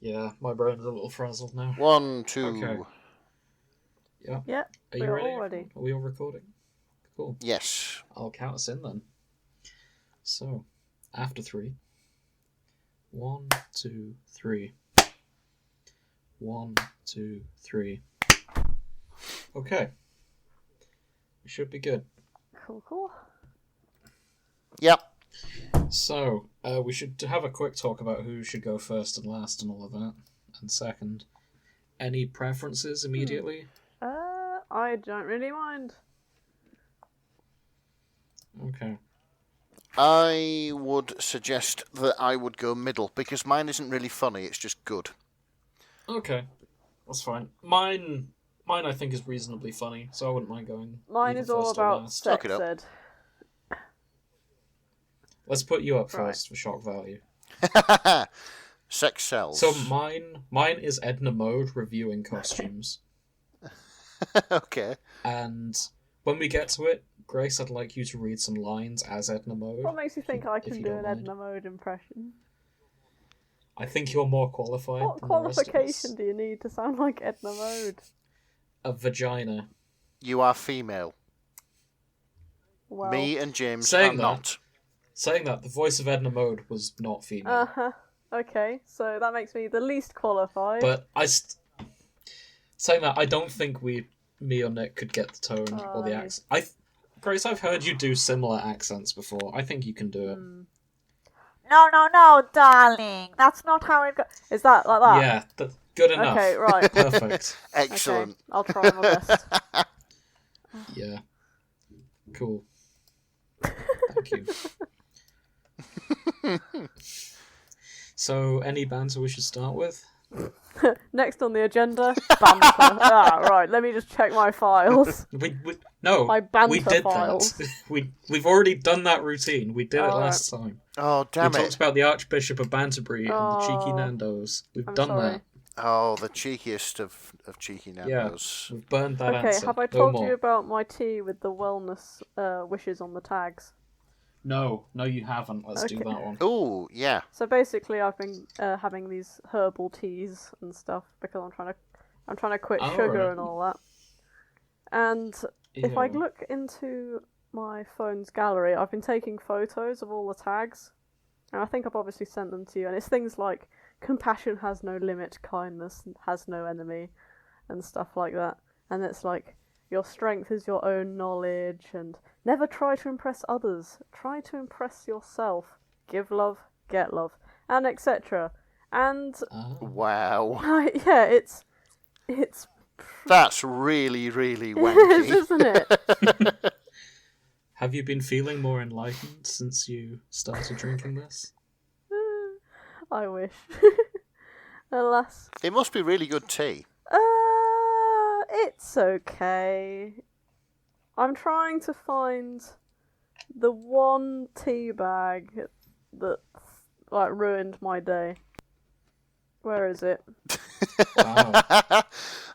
Yeah, my brain's a little frazzled now. 1, 2. Okay. Yeah. Yeah, Are you we're ready? all ready. Are we all recording? Cool. Yes. I'll count us in then. So, after 3. 1, 2, 3. 1, 2, 3. Okay. We should be good. Cool. Yep. So, we should have a quick talk about who should go first and last and all of that. And second, any preferences immediately? I don't really mind. Okay. I would suggest that I would go middle, because mine isn't really funny, it's just good. Okay. That's fine. Mine I think is reasonably funny, so I wouldn't mind going. Mine either is all first or about last. sex Suck it ed. Let's put you up Right. first for shock value. Sex sells. So mine is Edna Mode reviewing costumes. Okay. And when we get to it, Grace, I'd like you to read some lines as Edna Mode. What makes you think I if can you do don't an mind. Edna Mode impression? I think you're more qualified. What than the rest of us. qualification do you need to sound like Edna Mode? A vagina. You are female. Well, Me and James Saying are that- not. Saying that, the voice of Edna Mode was not female. Okay, so that makes me the least qualified. But saying that, I don't think me or Nick could get the tone or the Oh. accent. Grace, I've heard you do similar accents before. I think you can do it. No, darling. That's not how it goes. Is that like that? Yeah, good enough. Okay, right. Perfect. Excellent. Okay, I'll try my best. Yeah. Cool. Thank you. So, any banter we should start with? Next on the agenda, banter. Right. Let me just check my files. No, My banter we did files. that. We've already done that routine. We did it Alright. last time. Oh, damn we talked it. about the Archbishop of Banterbury and the Oh, cheeky Nandos. We've I'm done sorry. that. Oh, the cheekiest of cheeky Yeah, Nandos. we've burned that Okay, answer. have I No told more. you about my tea with the wellness wishes on the tags? No, you haven't. Let's do Okay. that one. Oh, yeah. So basically, I've been having these herbal teas and stuff because I'm trying to quit Oh, sugar right. and all that. And if I Ew. look into my phone's gallery, I've been taking photos of all the tags, and I think I've obviously sent them to you. And it's things like compassion has no limit, kindness has no enemy, and stuff like that. And it's like your strength is your own knowledge, and never try to impress others. Try to impress yourself. Give love, get love, and etc. And Ah. Wow. yeah, it's That's really, really it is, wanky. isn't it? Have you been feeling more enlightened since you started drinking this? I wish. Alas. It must be really good tea. It's okay. I'm trying to find the one tea bag that like ruined my day. Where is it? Wow.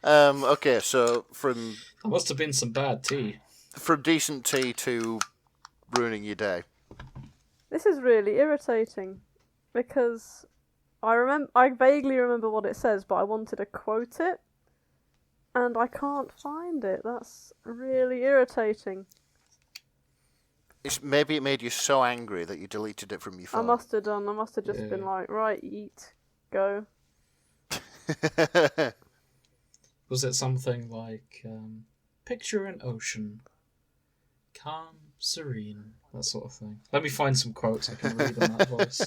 Okay, so from That must have been some bad tea. decent tea to ruining your day. This is really irritating because I vaguely remember what it says, but I wanted to quote it, and I can't find it. That's really irritating. Maybe it made you so angry that you deleted it from your I phone. must have done. I must have just Yeah. been like, right, eat, go. Was it something like, picture an ocean, calm, serene, that sort of thing? Let me find some quotes I can read in that voice.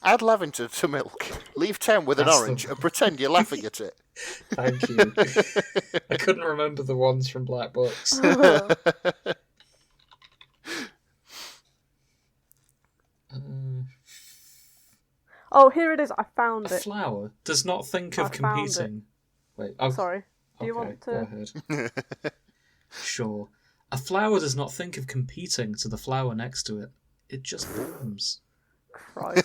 Add lavender to milk. Leave town with an That's orange the- and pretend you're laughing at it. Thank you. I couldn't remember the ones from Black Books. Oh, here it is. I found A it. flower does not think of I found it. competing. Wait, oh, Sorry. Do you okay, want to? Go ahead. Sure. A flower does not think of competing to the flower next to it. It just blooms. Christ.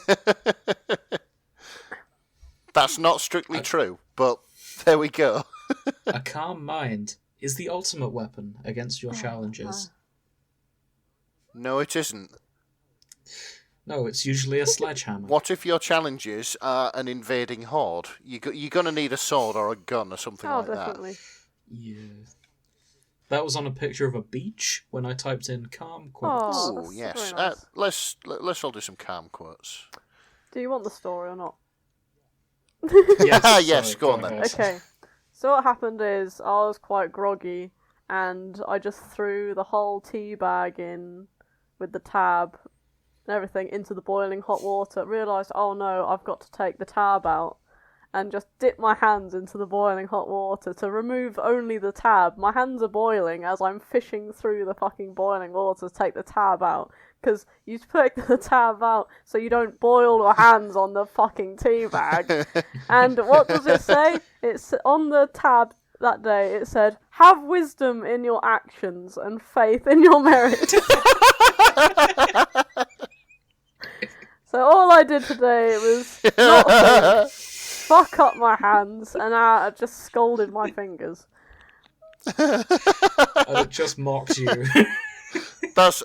That's not strictly true, but there we go. A calm mind is the ultimate weapon against your challenges. No, it isn't. No, it's usually a sledgehammer. What if your challenges are an invading horde? You're going to need a sword or a gun or something like definitely. Yeah. That was on a picture of a beach when I typed in calm quotes. Oh, that. that's Oh, yes. very nice. Let's all do some calm quotes. Do you want the story or not? Yes, Yes, sorry, go on then. ahead. Okay. So what happened is I was quite groggy and I just threw the whole tea bag in with the tab and everything into the boiling hot water. Realised, oh no, I've got to take the tab out. And just dip my hands into the boiling hot water to remove only the tab. My hands are boiling as I'm fishing through the fucking boiling water to take the tab out. Because you take the tab out so you don't boil your hands on the fucking tea bag. And what does it say? It's on the tab that day, it said, have wisdom in your actions and faith in your merit. So all I did today was not fuck up my hands, and I just scolded my fingers. And it just mocked you. That's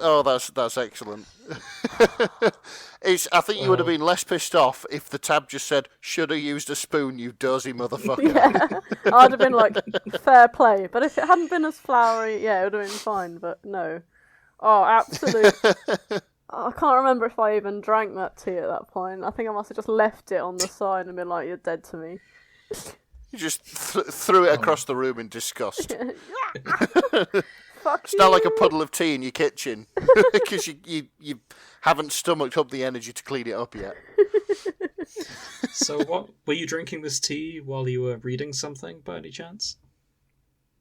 excellent. I think you would have been less pissed off if the tab just said, should have used a spoon, you dozy motherfucker. Yeah, I'd have been like, fair play. But if it hadn't been as floury, yeah, it would have been fine, but no. Oh, absolute... I can't remember if I even drank that tea at that point. I think I must have just left it on the side and been like, you're dead to me. You just threw it across the room in disgust. Fuck It's not like a you. puddle of tea in your kitchen because you haven't stomached up the energy to clean it up yet. So what, were you drinking this tea while you were reading something by any chance?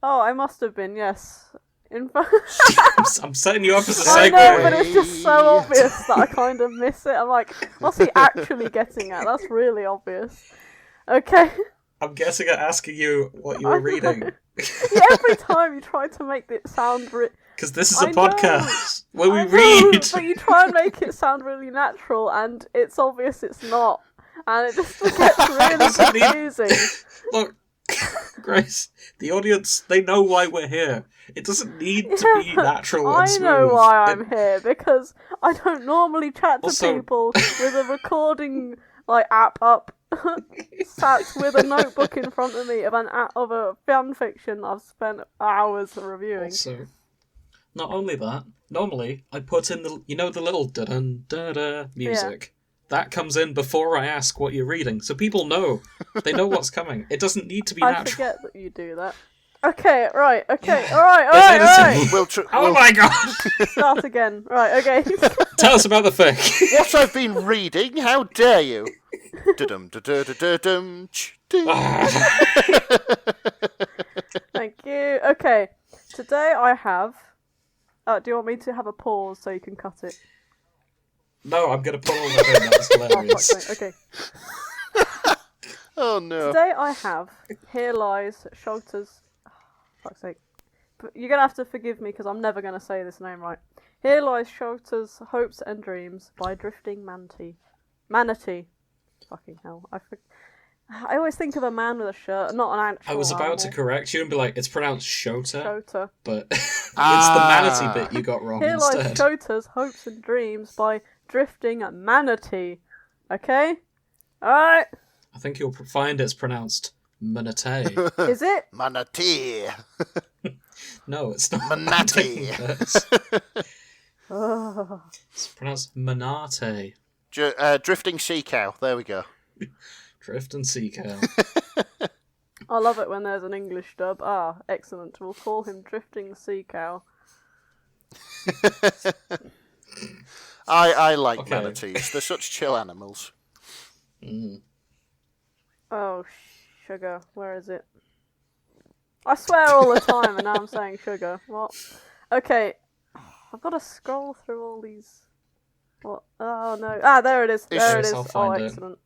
Oh, I must have been, yes. In fact, I'm setting you up as a I segue. know, but it's just so obvious that I kind of miss it. I'm like, what's he actually getting at? That's really obvious. Okay. I'm guessing at asking you what you were reading. Yeah, every time you try to make it sound... Because this is a I know. podcast where we I know, read. but you try and make it sound really natural, and it's obvious it's not. And it just gets really confusing. Look, Grace, the audience, they know why we're here. It doesn't need to be natural and I smooth. know why I'm here, because I don't normally chat to Also- people with a recording app up, sat with a notebook in front of me of a fan fiction I've spent hours reviewing. Also, not only that, normally I put in the little da-dun-da-da music. That comes in before I ask what you're reading, so people know. They know what's coming. It doesn't need to be I natural. forget that you do that. Okay, right, okay, Yeah. alright. Oh my god! Start again. Right, okay. Tell us about the fic. What I've been reading? How dare you? Da-dum, da-da-da-da-dum, ch-ding. Thank you. Okay, today I have... do you want me to have a pause so you can cut it? No, I'm going to put all that in. That's Oh, hilarious. fuck's sake, okay. Oh no. Today I have Here Lies Shouta's... fuck's sake. But you're going to have to forgive me because I'm never going to say this name right. Here Lies Shouta's Hopes and Dreams by Drifting Manatee. Fucking hell. I always think of a man with a shirt, not an actual I was about to animal. correct you and be like, it's pronounced Shouta, Shouta. but it's the manatee bit you got wrong Here Lies instead. Shouta's Hopes and Dreams by Drifting Manatee. Okay? Alright. I think you'll find it's pronounced Manatee. Is it? Manatee. No, it's not. Manatee. Oh. It's pronounced Manate. Drifting sea cow. There we go. Drift and sea cow. I love it when there's an English dub. Ah, excellent. We'll call him Drifting Sea Cow. I like Okay. manatees. They're such chill animals. Mm. Oh, sugar. Where is it? I swear all the time, and now I'm saying sugar. What? Okay. I've got to scroll through all these. What? Oh, no. Ah, there it is. There it is. I'll Oh, find it. excellent.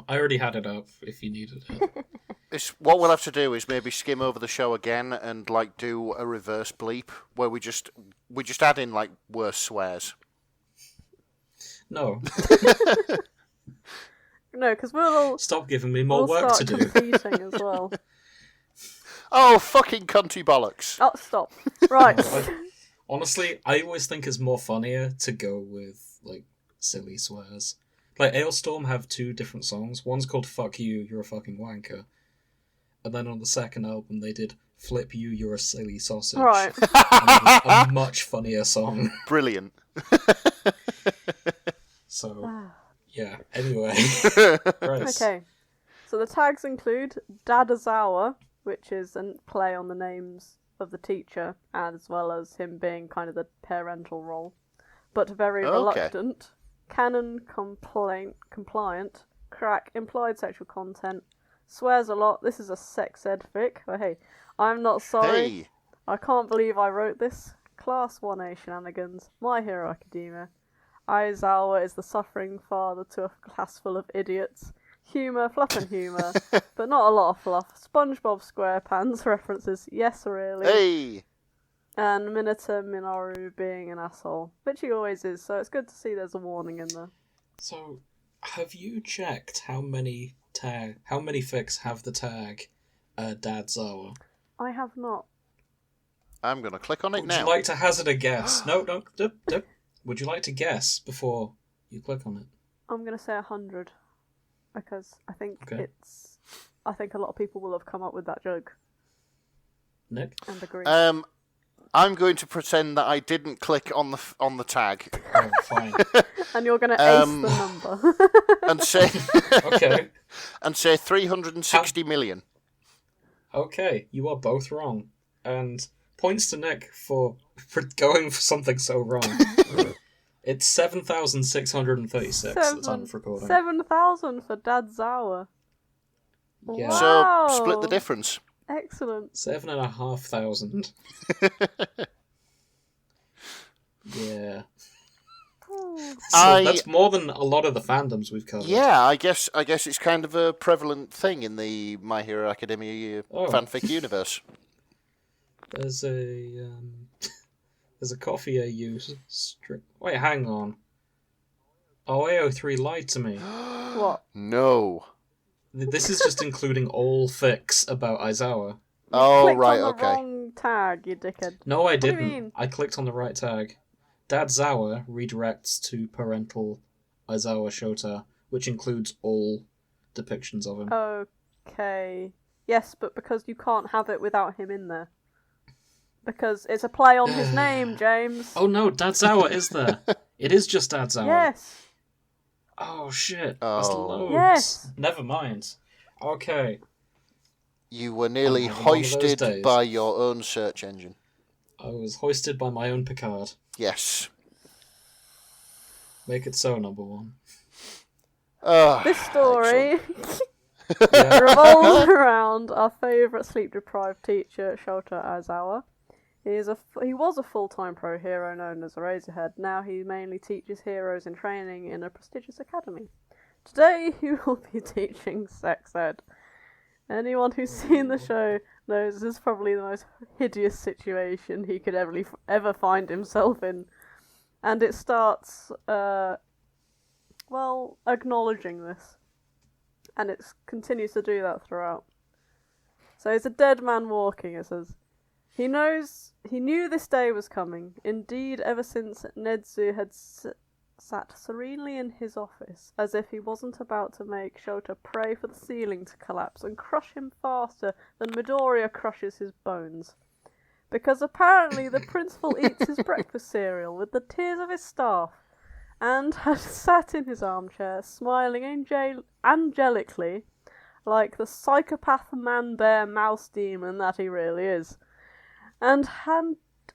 I already had it up if you needed it. What we'll have to do is maybe skim over the show again and do a reverse bleep where we just add in worse swears. No, No, because we'll all... stop giving me more we'll work start to do. competing as well. Oh, fucking cunty bollocks. Oh, stop. Right. Honestly, I always think it's more funnier to go with silly swears. Like, Ailstorm have 2 different songs. One's called Fuck You, You're a Fucking Wanker. And then on the second album, they did Flip You, You're a Silly Sausage. Right. And it was a much funnier song. Brilliant. So, yeah. Anyway. Chris. Okay. So the tags include Dadazawa, which is a play on the names of the teacher, as well as him being kind of the parental role, but very reluctant. Canon compliant. Crack, implied sexual content. Swears a lot. This is a sex ed fic. Oh, hey. I'm not sorry. Hey. I can't believe I wrote this. Class 1A shenanigans. My Hero Academia. Aizawa is the suffering father to a class full of idiots. Humour, fluff and humour, but not a lot of fluff. SpongeBob SquarePants references, yes really. Hey! And Minato Minoru being an asshole, which he always is, so it's good to see there's a warning in there. So, have you checked how many fics have the tag Dadzawa? I have not. I'm going to click on it Would now. you like to hazard a guess? No. Would you like to guess before you click on it? I'm going to say 100, because I think Okay. I think a lot of people will have come up with that joke. Nick? And agree. I'm going to pretend that I didn't click on the tag Oh, fine. And you're going to ace the number. and say Okay. and say 360 million. Okay, you are both wrong. And points to Nick for going for something so wrong. It's 7,636 at the time of recording. 7,000 for Dadzawa. Yeah. Wow. So split the difference. Excellent. 7,500. Yeah. Oh. So that's more than a lot of the fandoms we've covered. Yeah, I guess it's kind of a prevalent thing in the My Hero Academia fanfic universe. There's a Coffee AU strip. Wait, hang on. Oh, AO3 lied to me. What? No. This is just including all fics about Aizawa. Oh, Clicked right, on the okay. wrong tag, you dickhead. No, I do you didn't. mean? I clicked on the right tag. Dadzawa redirects to parental Aizawa Shouta, which includes all depictions of him. Okay. Yes, but because you can't have it without him in there. Because it's a play on his name, James. Oh no, Dadzawa is there. It is just Dadzawa. Yes. Oh shit. That's Oh. loads. Yes. Never mind. Okay. You were nearly I'm having one of those hoisted days. by your own search engine. I was hoisted by my own Picard. Yes. Make it so, number one. This story Yeah. revolves around our favourite sleep-deprived teacher, Shouta Aizawa. He was a full-time pro hero known as Eraserhead. Now he mainly teaches heroes in training in a prestigious academy. Today he will be teaching sex ed. Anyone who's seen the show knows this is probably the most hideous situation he could ever find himself in. And it starts, acknowledging this. And it continues to do that throughout. So it's a dead man walking, it says. He knew this day was coming. Indeed, ever since Nedzu had sat serenely in his office, as if he wasn't about to make Shouta pray for the ceiling to collapse and crush him faster than Midoriya crushes his bones. Because apparently the principal eats his breakfast cereal with the tears of his staff, and had sat in his armchair, smiling angelically, like the psychopath man-bear-mouse demon that he really is, and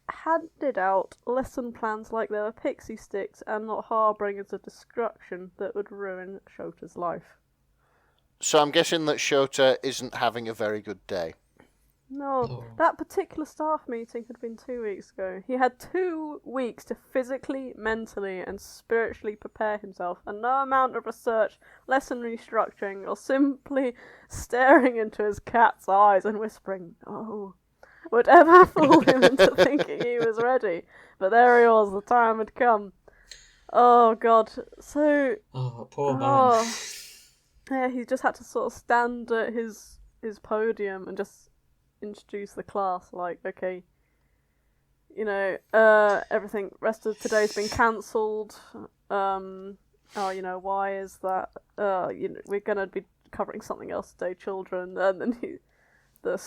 handed out lesson plans like they were pixie sticks and not harbingers of destruction that would ruin Shota's life. So I'm guessing that Shouta isn't having a very good day. No, Oh. that particular staff meeting had been 2 weeks ago. He had 2 weeks to physically, mentally, and spiritually prepare himself, and no amount of research, lesson restructuring, or simply staring into his cat's eyes and whispering, "Oh," would ever fool him into thinking he was ready. But there he was, the time had come. Oh god, so... Oh, poor man. Oh, yeah, he just had to sort of stand at his podium and just introduce the class, like, okay, everything rest of today's been cancelled. Why is that? We're gonna be covering something else today, children. And then the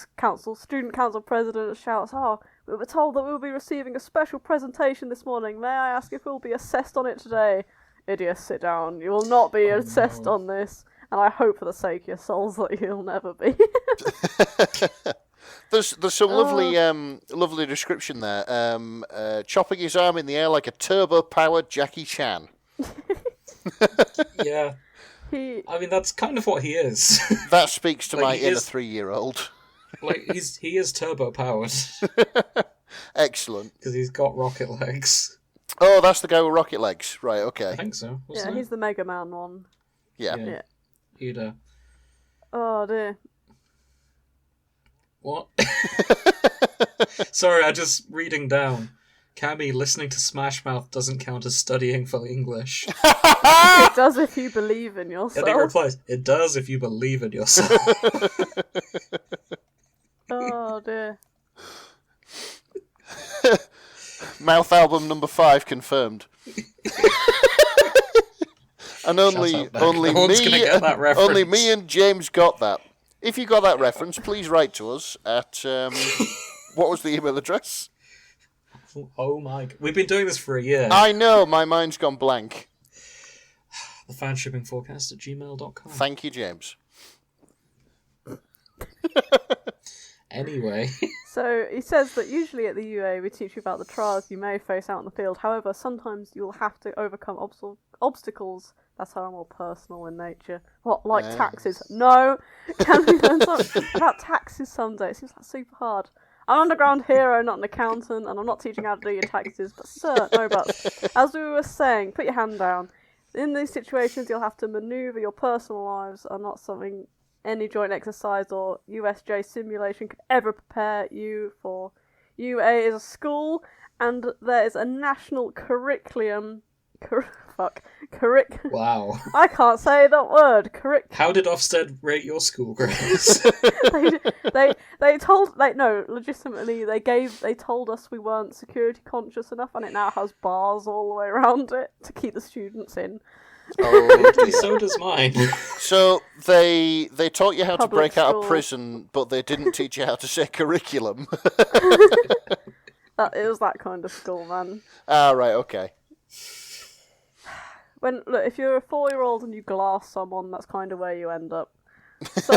student council president shouts, "Oh, we were told that we will be receiving a special presentation this morning. May I ask if we'll be assessed on it today?" Idiots, sit down. You will not be assessed on this, and I hope for the sake of your souls that you'll never be. There's some lovely description there. Chopping his arm in the air like a turbo-powered Jackie Chan. Yeah. I mean, that's kind of what he is. That speaks to my inner 3-year-old. He is turbo-powered. Excellent. Because he's got rocket legs. Oh, that's the guy with rocket legs. Right, okay. I think so. Yeah, he's the Mega Man one. Yeah. You'd, Oh, dear. What? Sorry, I'm just reading down. Cammy, listening to Smash Mouth doesn't count as studying for English. It does if you believe in yourself. Eddie replies, it does if you believe in yourself. Oh, dear. Mouth album number 5 confirmed. And only me and James got that. If you got that reference, please write to us at what was the email address? Oh my! We've been doing this for a year. I know, my mind's gone blank. thefanshippingforecast@gmail.com. Thank you, James. Anyway. So he says that usually at the UA we teach you about the trials you may face out in the field. However, sometimes you'll have to overcome obstacles that are more personal in nature. What, like taxes? No! Can we learn something about taxes someday? It seems like super hard. I'm an underground hero, not an accountant, and I'm not teaching how to do your taxes, but sir, no buts. As we were saying, put your hand down. In these situations, you'll have to manoeuvre your personal lives are not something any joint exercise or USJ simulation could ever prepare you for. UA is a school, and there is a national curriculum. Wow. I can't say that word. How did Ofsted rate your school grades? Legitimately, they told us we weren't security conscious enough, and it now has bars all the way around it to keep the students in. Oh, so does mine. So they taught you how to break out school. of prison, but they didn't teach you how to say curriculum. It was that kind of school, man. Ah, right, okay. If you're a 4-year-old and you glass someone, that's kind of where you end up. So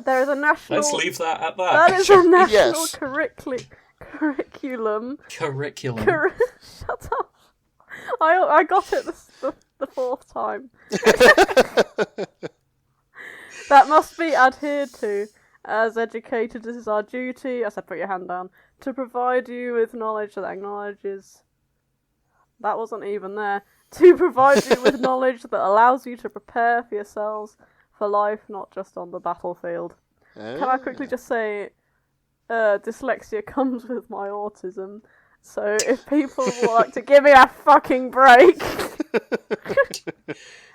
there is a national. Let's leave that at that. That is a national Yes. curriculum. Curriculum. Shut up. I got it the 4th time. That must be adhered to. As educators, this is our duty. I said, put your hand down. To provide you with knowledge that acknowledges. That wasn't even there. To provide you with knowledge that allows you to prepare for yourselves for life, not just on the battlefield. Can I quickly just say, dyslexia comes with my autism, so if people would like to give me a fucking break...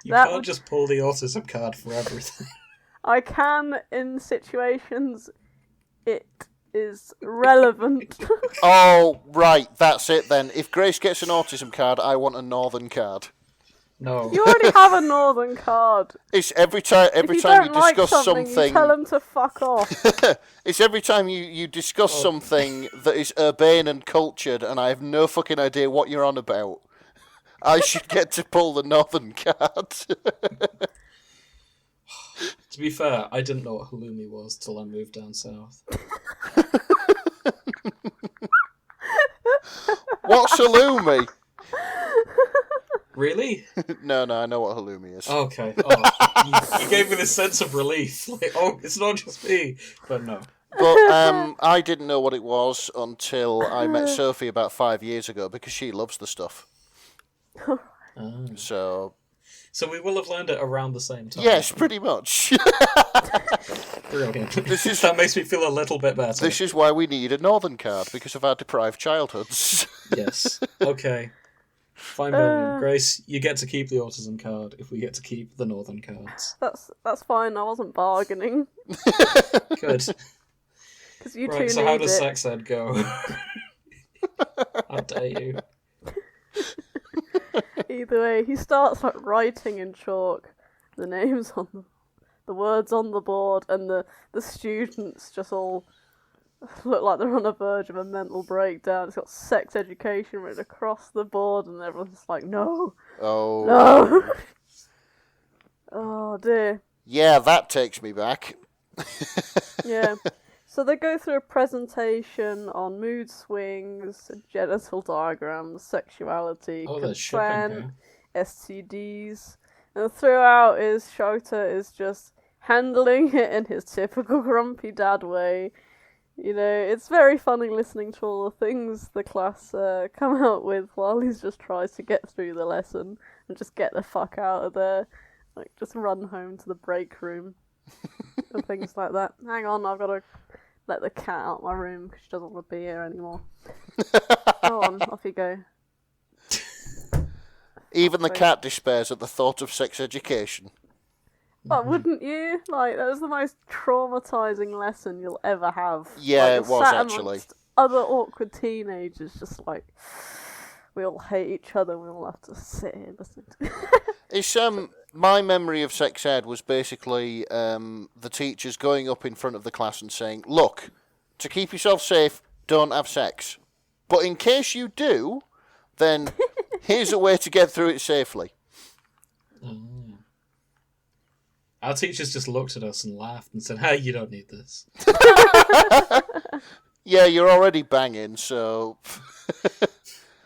You can't just pull the autism card for everything. I can in situations it is relevant. Oh, right, that's it then. If Grace gets an autism card, I want a northern card. No. You already have a northern card. It's every time you discuss something, you tell them to fuck off. It's every time you discuss something that is urbane and cultured, and I have no fucking idea what you're on about. I should get to pull the northern card. To be fair, I didn't know what halloumi was till I moved down south. What's halloumi? Really? No, I know what halloumi is. Okay. Oh, you gave me this sense of relief. Like, oh, it's not just me. But no. But I didn't know what it was until I met Sophie about 5 years ago because she loves the stuff. So we will have learned it around the same time. yes, pretty much. Brilliant. That makes me feel a little bit better. This is why we need a northern card, because of our deprived childhoods. Yes. Okay. Fine, then. Grace, you get to keep the autism card if we get to keep the northern cards. That's fine. I wasn't bargaining. Good. Because you Right, two so need how does it. sex ed go? How dare you? Either way, he starts like writing in chalk the names on the words on the board, and the students just all look like they're on the verge of a mental breakdown. It's got sex education written across the board, and everyone's like, no. Oh. No. Oh dear. Yeah, that takes me back. Yeah. So they go through a presentation on mood swings, genital diagrams, sexuality, Oh, there's consent, shipping, STDs, and throughout Shouta is just handling it in his typical grumpy dad way. You know, it's very funny listening to all the things the class come out with while he just tries to get through the lesson and just get the fuck out of there. Like, just run home to the break room and things like that. Hang on, I've got to let the cat out of my room because she doesn't want to be here anymore. Go on, off you go. Even the cat despairs at the thought of sex education. But wouldn't you? Like, that was the most traumatising lesson you'll ever have. Yeah, like, it was sat actually. amongst other awkward teenagers, just like, we all hate each other, we all have to sit here and listen to It's my memory of sex ed was basically the teachers going up in front of the class and saying, look, to keep yourself safe, don't have sex. But in case you do, then here's a way to get through it safely. Oh. Our teachers just looked at us and laughed and said, hey, you don't need this. Yeah, you're already banging, so...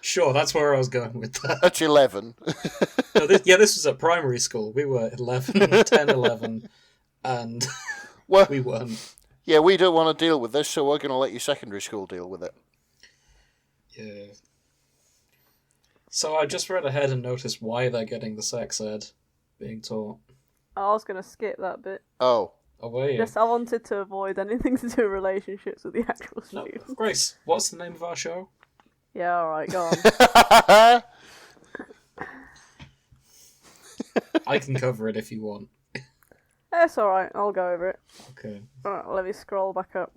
Sure, that's where I was going with that. At 11. No, this was at primary school. We were 11, 10, 11, and Well, we weren't. yeah, we don't want to deal with this, so we're going to let your secondary school deal with it. Yeah. So I just read ahead and noticed why they're getting the sex ed being taught. I was going to skip that bit. Oh. Oh, were you? Yes, I wanted to avoid anything to do with relationships with the actual No, students. Grace, what's the name of our show? Yeah, alright, go on. I can cover it if you want. That's alright, I'll go over it. Okay. Alright, let me scroll back up.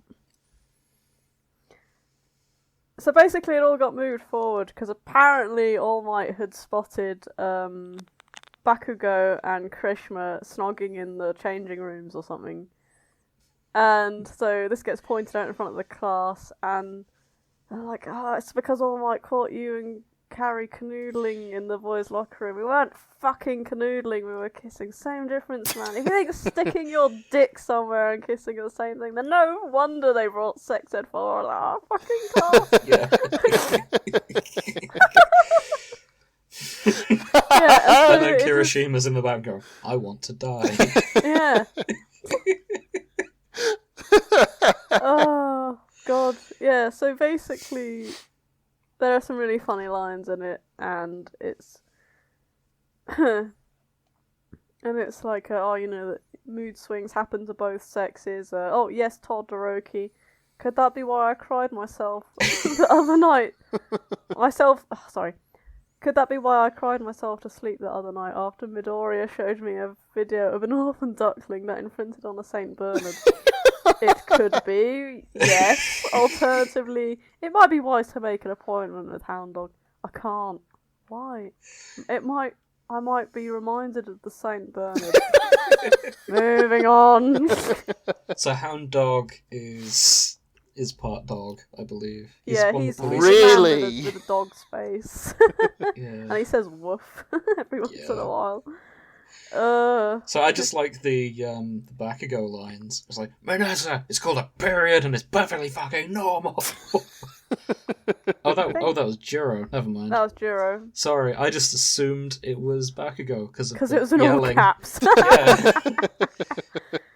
So basically it all got moved forward because apparently All Might had spotted Bakugo and Krishna snogging in the changing rooms or something. And so this gets pointed out in front of the class, and they're like, oh, it's because All Might caught you and Carrie canoodling in the boys' locker room. We weren't fucking canoodling, we were kissing. Same difference, man. If you think sticking your dick somewhere and kissing are the same thing, then no wonder they brought sex ed for. Like, oh, fucking class. Yeah. Yeah, And then Kirishima's in the back going, I want to die. Yeah. Oh, God. Yeah, so basically, there are some really funny lines in it, and it's... and it's like, oh, you know, that mood swings happen to both sexes. Oh, yes, Todoroki. Could that be why I cried myself the other night? Could that be why I cried myself to sleep the other night after Midoriya showed me a video of an orphan duckling that imprinted on a St. Bernard? It could be, yes. Alternatively, it might be wise to make an appointment with Hound Dog. I can't. Why? I might be reminded of the St. Bernard. Moving on. So Hound Dog is part dog, I believe. Yeah, one of he's the police- Really? with a dog's face. Yeah. And he says woof every once in Yeah. a while. So I just like the Bakugo lines. It's like, Minasa, it's called a period and it's perfectly fucking normal. that was Jiro. Never mind. That was Jiro. Sorry, I just assumed it was Bakugo because Because it was in all yelling. caps. Yeah.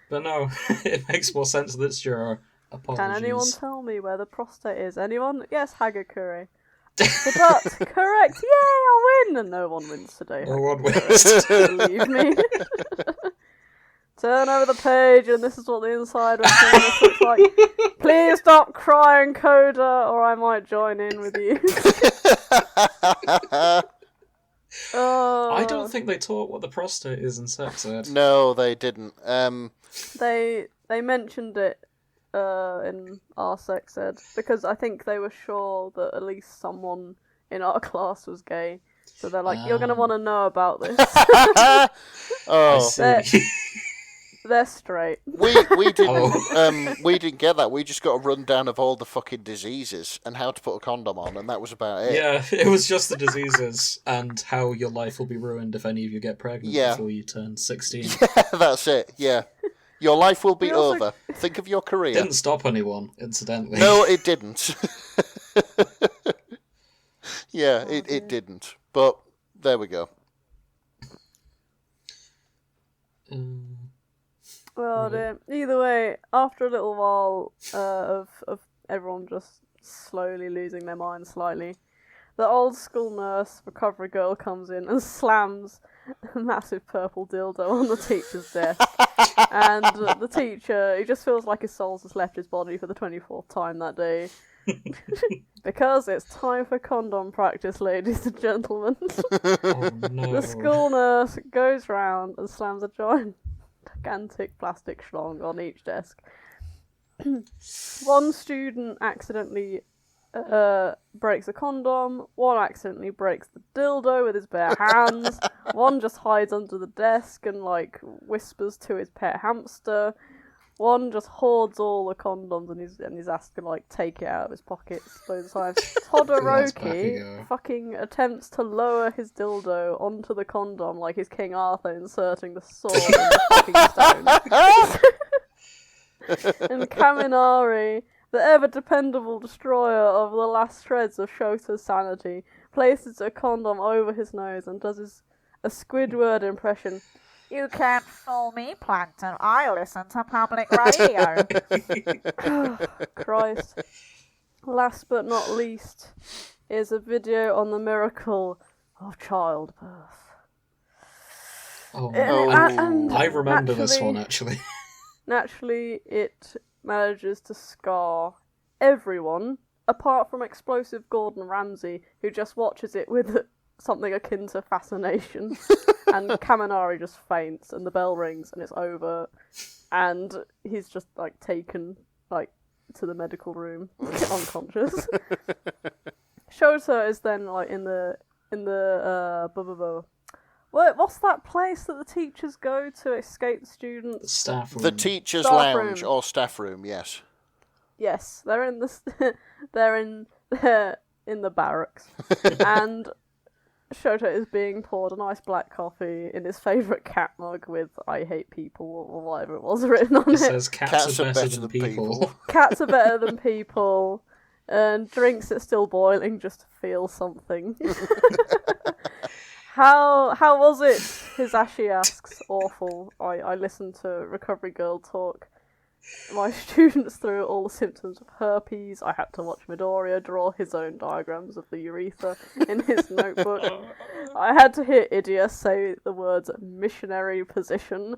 But no, it makes more sense that it's Jiro. Apologies. Can anyone tell me where the prostate is? Anyone? Yes, Hagakure. The butt. Correct. Yay, I win! And no one wins today. No one wins. Believe me. Turn over the page, and this is what the inside of this looks like. Please stop crying, Coda, or I might join in with you. I don't think they taught what the prostate is in sex ed. No, they didn't. They mentioned it in our sex ed because I think they were sure that at least someone in our class was gay. So they're like, you're going to want to know about this. Oh, They're straight. we didn't get that. We just got a rundown of all the fucking diseases and how to put a condom on, and that was about it. Yeah, it was just the diseases and how your life will be ruined if any of you get pregnant before you turn 16. Yeah, that's it. Yeah, your life will be also- over. Think of your career. Didn't stop anyone, incidentally. No, it didn't. Yeah, it didn't. But there we go. Well, either way, after a little while of everyone just slowly losing their mind slightly, the old school nurse recovery girl comes in and slams a massive purple dildo on the teacher's desk. And the teacher, he just feels like his soul's just left his body for the 24th time that day. Because it's time for condom practice, ladies and gentlemen. Oh, no. The school nurse goes round and slams a gigantic plastic schlong on each desk. One student accidentally breaks a condom, one accidentally breaks the dildo with his bare hands, one just hides under the desk and like whispers to his pet hamster, one just hoards all the condoms and he's asked to like take it out of his pockets loads of times. Todoroki fucking attempts to lower his dildo onto the condom like he's King Arthur inserting the sword in the fucking stone. And Kaminari, the ever-dependable destroyer of the last shreds of Shota's sanity, places a condom over his nose and does a Squidward impression. You can't fool me, Plankton. I listen to public radio. Christ. Last but not least is a video on the miracle of childbirth. Oh, And I remember this one, actually. Naturally, it manages to scar everyone, apart from explosive Gordon Ramsay, who just watches it with something akin to fascination. And Kaminari just faints, and the bell rings, and it's over, and he's just like taken like to the medical room, unconscious. Shouta is then like in the what's that place that the teachers go to escape the students? Staff room. The teacher's Staff lounge room. or staff room, yes. Yes, they're in the barracks, and Shouta is being poured a nice black coffee in his favourite cat mug with "I hate people" or whatever it was written on It it. says cats are better than people. Cats are better than people, and drinks that's still boiling just to feel something. How was it? Hisashi asks. Awful. I listened to Recovery Girl talk my students through all the symptoms of herpes. I had to watch Midoriya draw his own diagrams of the urethra in his notebook. I had to hear Idia say the words missionary position.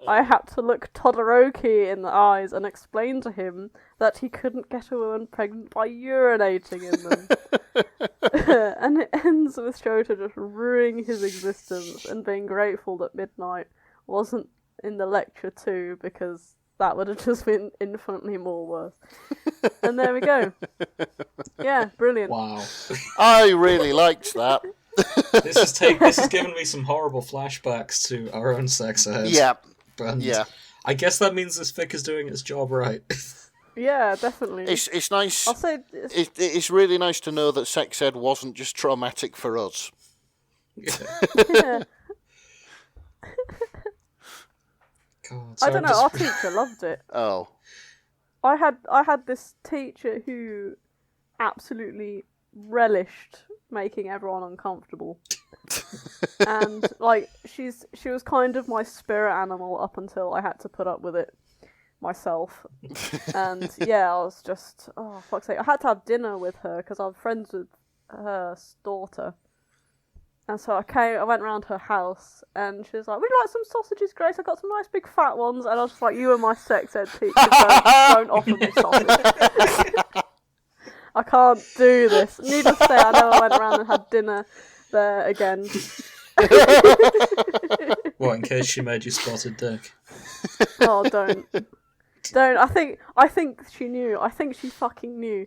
I had to look Todoroki in the eyes and explain to him that he couldn't get a woman pregnant by urinating in them. And it ends with Shouta just ruining his existence and being grateful that Midnight wasn't in the lecture too, because that would have just been infinitely more worse. And there we go. Yeah, brilliant. Wow. I really liked that. This has given me some horrible flashbacks to our own sex ed. Yeah. And Yeah. I guess that means this fic is doing its job right. Yeah, definitely. It's nice. I'll say It's really nice to know that sex ed wasn't just traumatic for us. yeah. God, I don't know, our I'm teacher loved it. Oh. I had this teacher who absolutely relished making everyone uncomfortable. And like she was kind of my spirit animal up until I had to put up with it myself. And yeah, I was just, oh fuck's sake, I had to have dinner with her because I'm friends with her daughter. And so I went round her house, and she was like, "Would you like some sausages, Grace? I got some nice big fat ones." And I was just like, "You and my sex ed teacher don't offer me sausage. I can't do this." Needless to say, I never went around and had dinner there again. What, in case she made you spotted dick? Oh, don't. Don't. I think she knew. I think she fucking knew.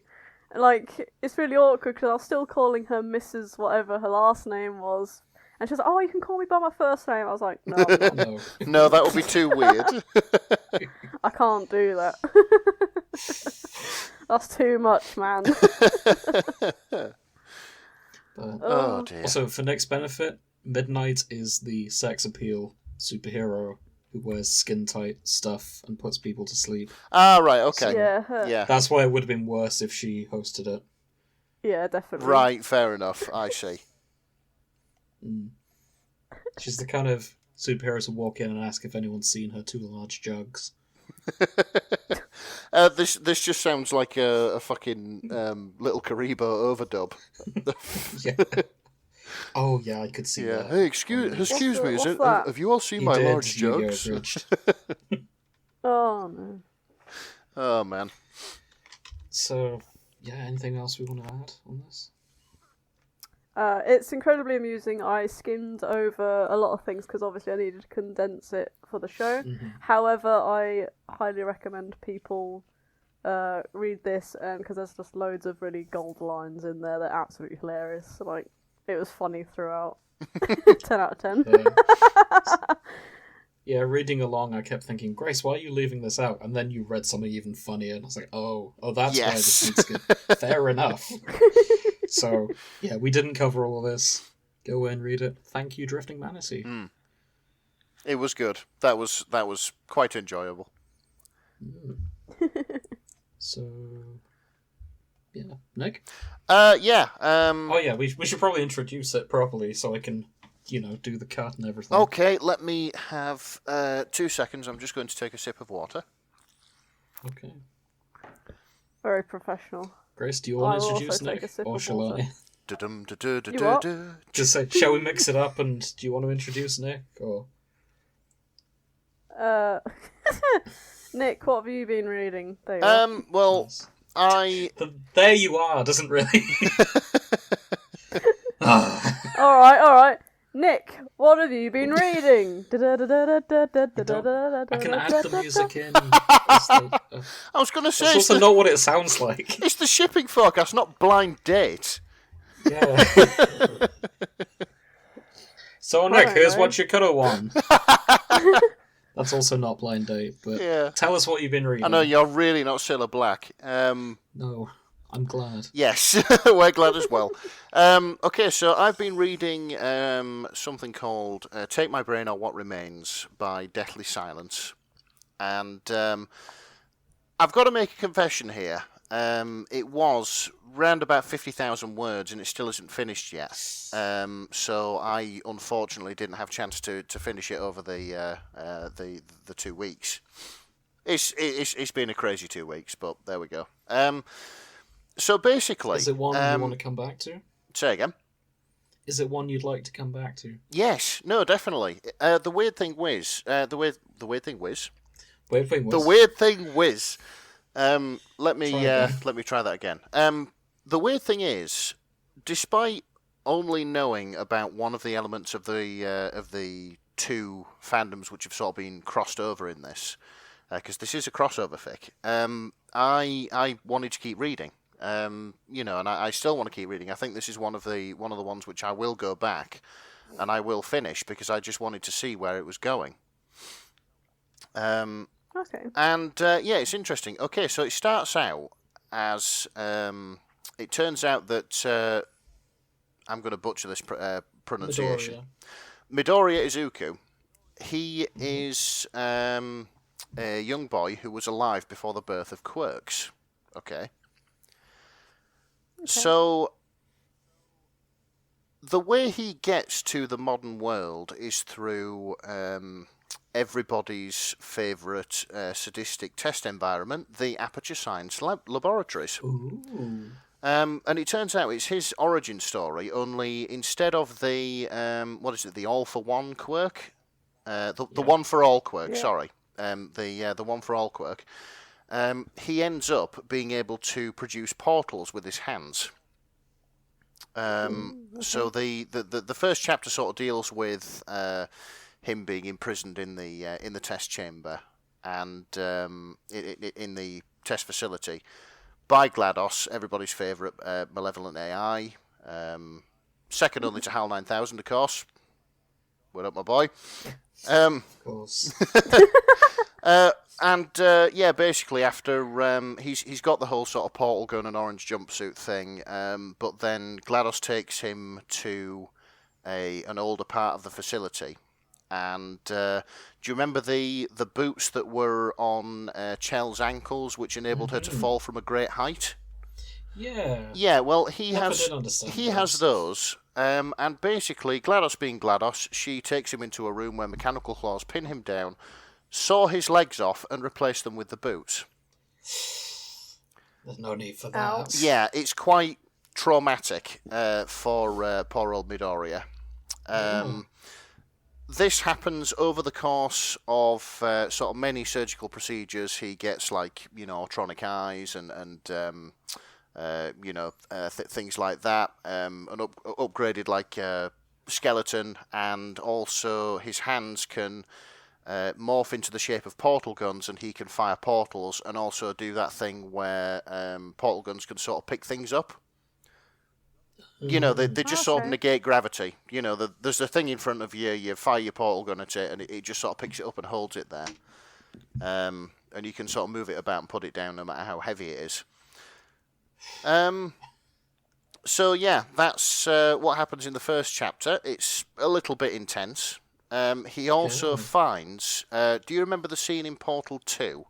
Like, it's really awkward because I was still calling her Mrs. whatever her last name was. And she was like, oh, you can call me by my first name. I was like, no, I'm not. No. No, that would be too weird. I can't do that. That's too much, man. But Oh dear. also, for Nick's benefit, Midnight is the sex appeal superhero who wears skin-tight stuff and puts people to sleep. Ah, right, okay. Yeah, her. Yeah. That's why it would have been worse if she hosted it. Yeah, definitely. Right, fair enough. I see. She's the kind of superhero to walk in and ask if anyone's seen her 2 large jugs. This just sounds like a fucking Little Karibo overdub. Yeah. Oh yeah, I could see Yeah. that. Hey, excuse me. what's that? Have you all seen He my did large Yu-Gi-Oh! jugs? Abridged. Oh, no. Oh man. So, yeah, anything else we want to add on this? It's incredibly amusing. I skimmed over a lot of things because obviously I needed to condense it for the show. However, I highly recommend people read this because there's just loads of really gold lines in there. They're absolutely hilarious. Like, it was funny throughout. 10 out of 10. Yeah, reading along, I kept thinking, Grace, why are you leaving this out? And then you read something even funnier, and I was like, oh, that's why this needs to get fair enough. So, yeah, we didn't cover all of this. Go and read it. Thank you, Drifting Manatee. It was good. That was quite enjoyable. So, yeah. Nick? Yeah. Oh, yeah, we should probably introduce it properly so I can, do the cut and everything. Okay, let me have 2 seconds. I'm just going to take a sip of water. Okay. Very professional. Grace, do you want to I'll introduce also take Nick? a sip Or of shall water. I? You what? Just say, shall we mix it up and do you want to introduce Nick? Or Nick, what have you been reading? There you are. Well, I there you are, doesn't really. Alright. Nick, what have you been reading? I can add the music in. It's like, I was going to say that's also not what it sounds like. it's the shipping forecast, not blind date. Yeah. So Nick, here's what you could have won. That's also not blind date, but Yeah. tell us what you've been reading. I know you're really not Sailor Black. No, I'm glad. Yes, we're glad as well. Okay, so I've been reading something called Take My Brain or What Remains by Deathly Silence. And I've got to make a confession here. It was round about 50,000 words and it still isn't finished yet. So I unfortunately didn't have a chance to finish it over the 2 weeks. It's been a crazy 2 weeks, but there we go. So basically, Is it one you want to come back to? Say again. Is it one you'd like to come back to? Yes, no, definitely. The weird thing whiz. Weird thing was. The weird thing whiz. Let me try that again. The weird thing is, despite only knowing about one of the elements of the 2 fandoms which have sort of been crossed over in this, because this is a crossover fic, I wanted to keep reading. And I still want to keep reading. I think this is one of the ones which I will go back and I will finish because I just wanted to see where it was going. Okay. And it's interesting. Okay, so it starts out as it turns out that I'm going to butcher this pronunciation. Midoriya Izuku. He is a young boy who was alive before the birth of Quirks. Okay. So the way he gets to the modern world is through everybody's favourite sadistic test environment, the Aperture Science Laboratories. Ooh. And it turns out it's his origin story, only instead of the, the all-for-one quirk? The one-for-all quirk, sorry. The one-for-all quirk. He ends up being able to produce portals with his hands. So the first chapter sort of deals with him being imprisoned in the test chamber, and in the test facility by GLaDOS, everybody's favourite malevolent AI. Second only to HAL 9000, of course. What up, my boy? Of course. Basically after he's got the whole sort of portal gun and orange jumpsuit thing, but then GLaDOS takes him to an older part of the facility. And do you remember the boots that were on Chell's ankles, which enabled her to fall from a great height? Yeah. Yeah, well, he Never did understand has those. And basically, GLaDOS being GLaDOS, she takes him into a room where mechanical claws pin him down, saw his legs off, and replace them with the boots. There's no need for that. Ouch. Yeah, it's quite traumatic for poor old Midoriya. This happens over the course of sort of many surgical procedures. He gets ultronic eyes and things like that, an upgraded skeleton, and also his hands can morph into the shape of portal guns, and he can fire portals, and also do that thing where portal guns can sort of pick things up. They just sort of negate gravity. There's a thing in front of you, you fire your portal gun at it, and it just sort of picks it up and holds it there. And you can sort of move it about and put it down no matter how heavy it is. That's what happens in the first chapter. It's a little bit intense. He also finds... do you remember the scene in Portal 2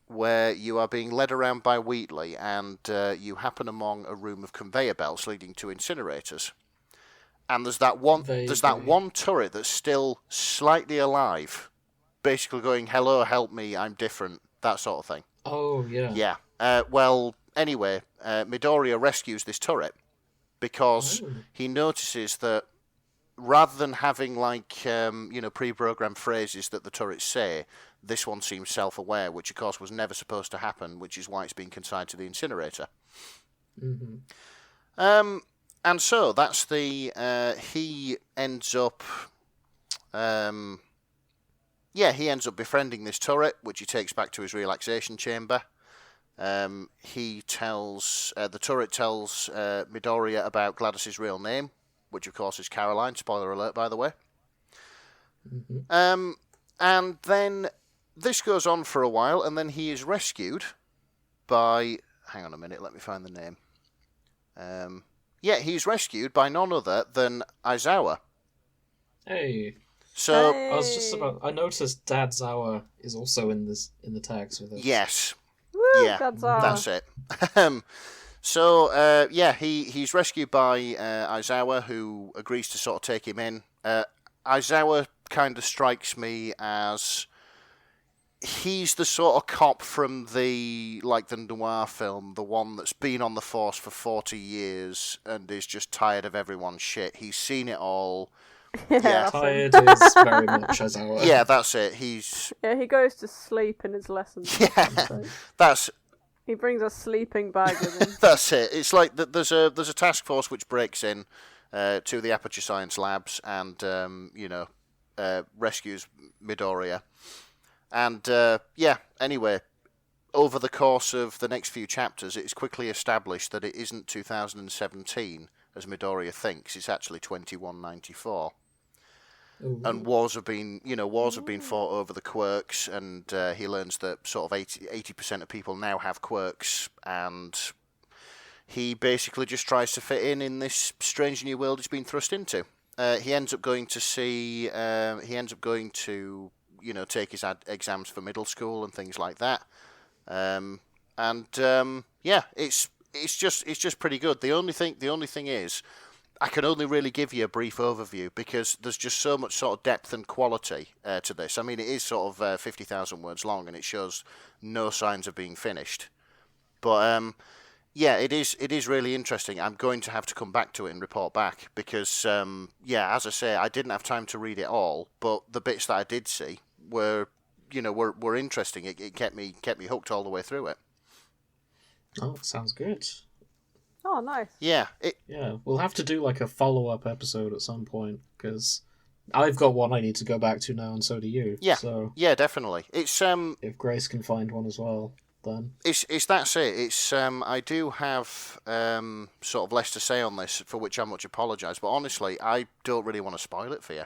where you are being led around by Wheatley and you happen among a room of conveyor belts leading to incinerators? And there's that one turret that's still slightly alive, basically going, "Hello, help me, I'm different," that sort of thing. Oh, yeah. Yeah. Anyway, Midoriya rescues this turret because he notices that rather than having pre-programmed phrases that the turrets say, this one seems self-aware, which of course was never supposed to happen, which is why it's been consigned to the incinerator. Mm-hmm. And so that's he ends up befriending this turret, which he takes back to his relaxation chamber. The turret tells Midoriya about GLaDOS's real name, which of course is Caroline. Spoiler alert, by the way. Mm-hmm. And then this goes on for a while, and then he is rescued by... Hang on a minute, let me find the name. He's rescued by none other than Aizawa. Hey. So I noticed Dad Zawa is also in the tags with us. Yes. Woo, Yeah, Godzilla. that's it. He's rescued by Aizawa, who agrees to sort of take him in. Aizawa kind of strikes me as he's the sort of cop from the noir film, the one that's been on the force for 40 years and is just tired of everyone's shit. He's seen it all. Yeah. Tired is very much Aizawa. Yeah, that's it. He goes to sleep in his lessons. Yeah, that's... He brings a sleeping bag with him. That's it. It's like there's a task force which breaks in to the Aperture Science labs and rescues Midoriya. And anyway, over the course of the next few chapters, it's quickly established that it isn't 2017 as Midoriya thinks. It's actually 2194. Ooh. And wars have been fought over the quirks, and he learns that sort of 80% of people now have quirks, and he basically just tries to fit in this strange new world he's been thrust into. He ends up going to take his exams for middle school and things like that. It's just pretty good. The only thing is, I can only really give you a brief overview because there's just so much sort of depth and quality to this. I mean, it is sort of 50,000 words long, and it shows no signs of being finished. But it is really interesting. I'm going to have to come back to it and report back because, as I say, I didn't have time to read it all, but the bits that I did see were interesting. It kept me hooked all the way through it. Oh, sounds good. Oh, nice. Yeah. We'll have to do like a follow-up episode at some point because I've got one I need to go back to now, and so do you. Yeah. So Yeah, definitely. It's if Grace can find one as well, then it's that's it. It's I do have sort of less to say on this, for which I much apologise. But honestly, I don't really want to spoil it for you.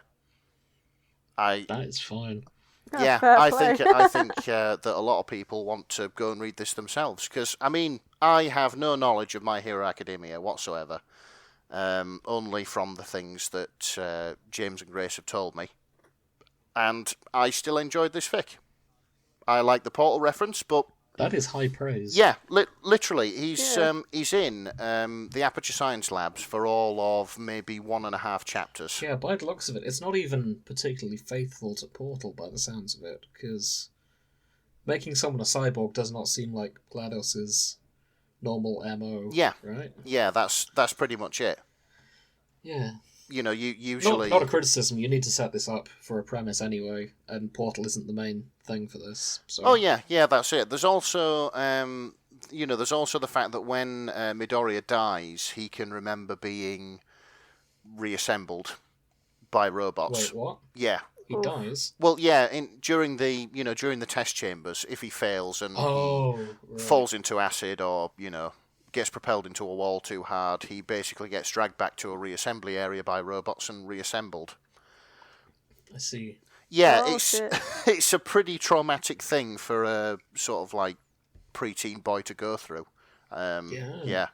that is fine. Yeah, fair I play. think that a lot of people want to go and read this themselves, because I mean, I have no knowledge of My Hero Academia whatsoever, only from the things that James and Grace have told me, and I still enjoyed this fic. I like the Portal reference, but That is high praise. yeah, literally, he's Yeah. he's in the Aperture Science Labs for all of maybe 1.5 chapters. Yeah, by the looks of it, it's not even particularly faithful to Portal by the sounds of it, because making someone a cyborg does not seem like GLaDOS's normal MO. Yeah. Right? Yeah, that's pretty much it. Yeah. You know, you usually Not a criticism, you need to set this up for a premise anyway, and Portal isn't the main thing for this. So. Oh yeah, that's it. There's also there's also the fact that when Midoriya dies, he can remember being reassembled by robots. Wait, what? Yeah. He dies? Well, yeah, during the test chambers, if he fails and Oh, he right. falls into acid or, gets propelled into a wall too hard, he basically gets dragged back to a reassembly area by robots and reassembled. I see. Yeah, Oh, shit. it's a pretty traumatic thing for a sort of like preteen boy to go through. Yeah.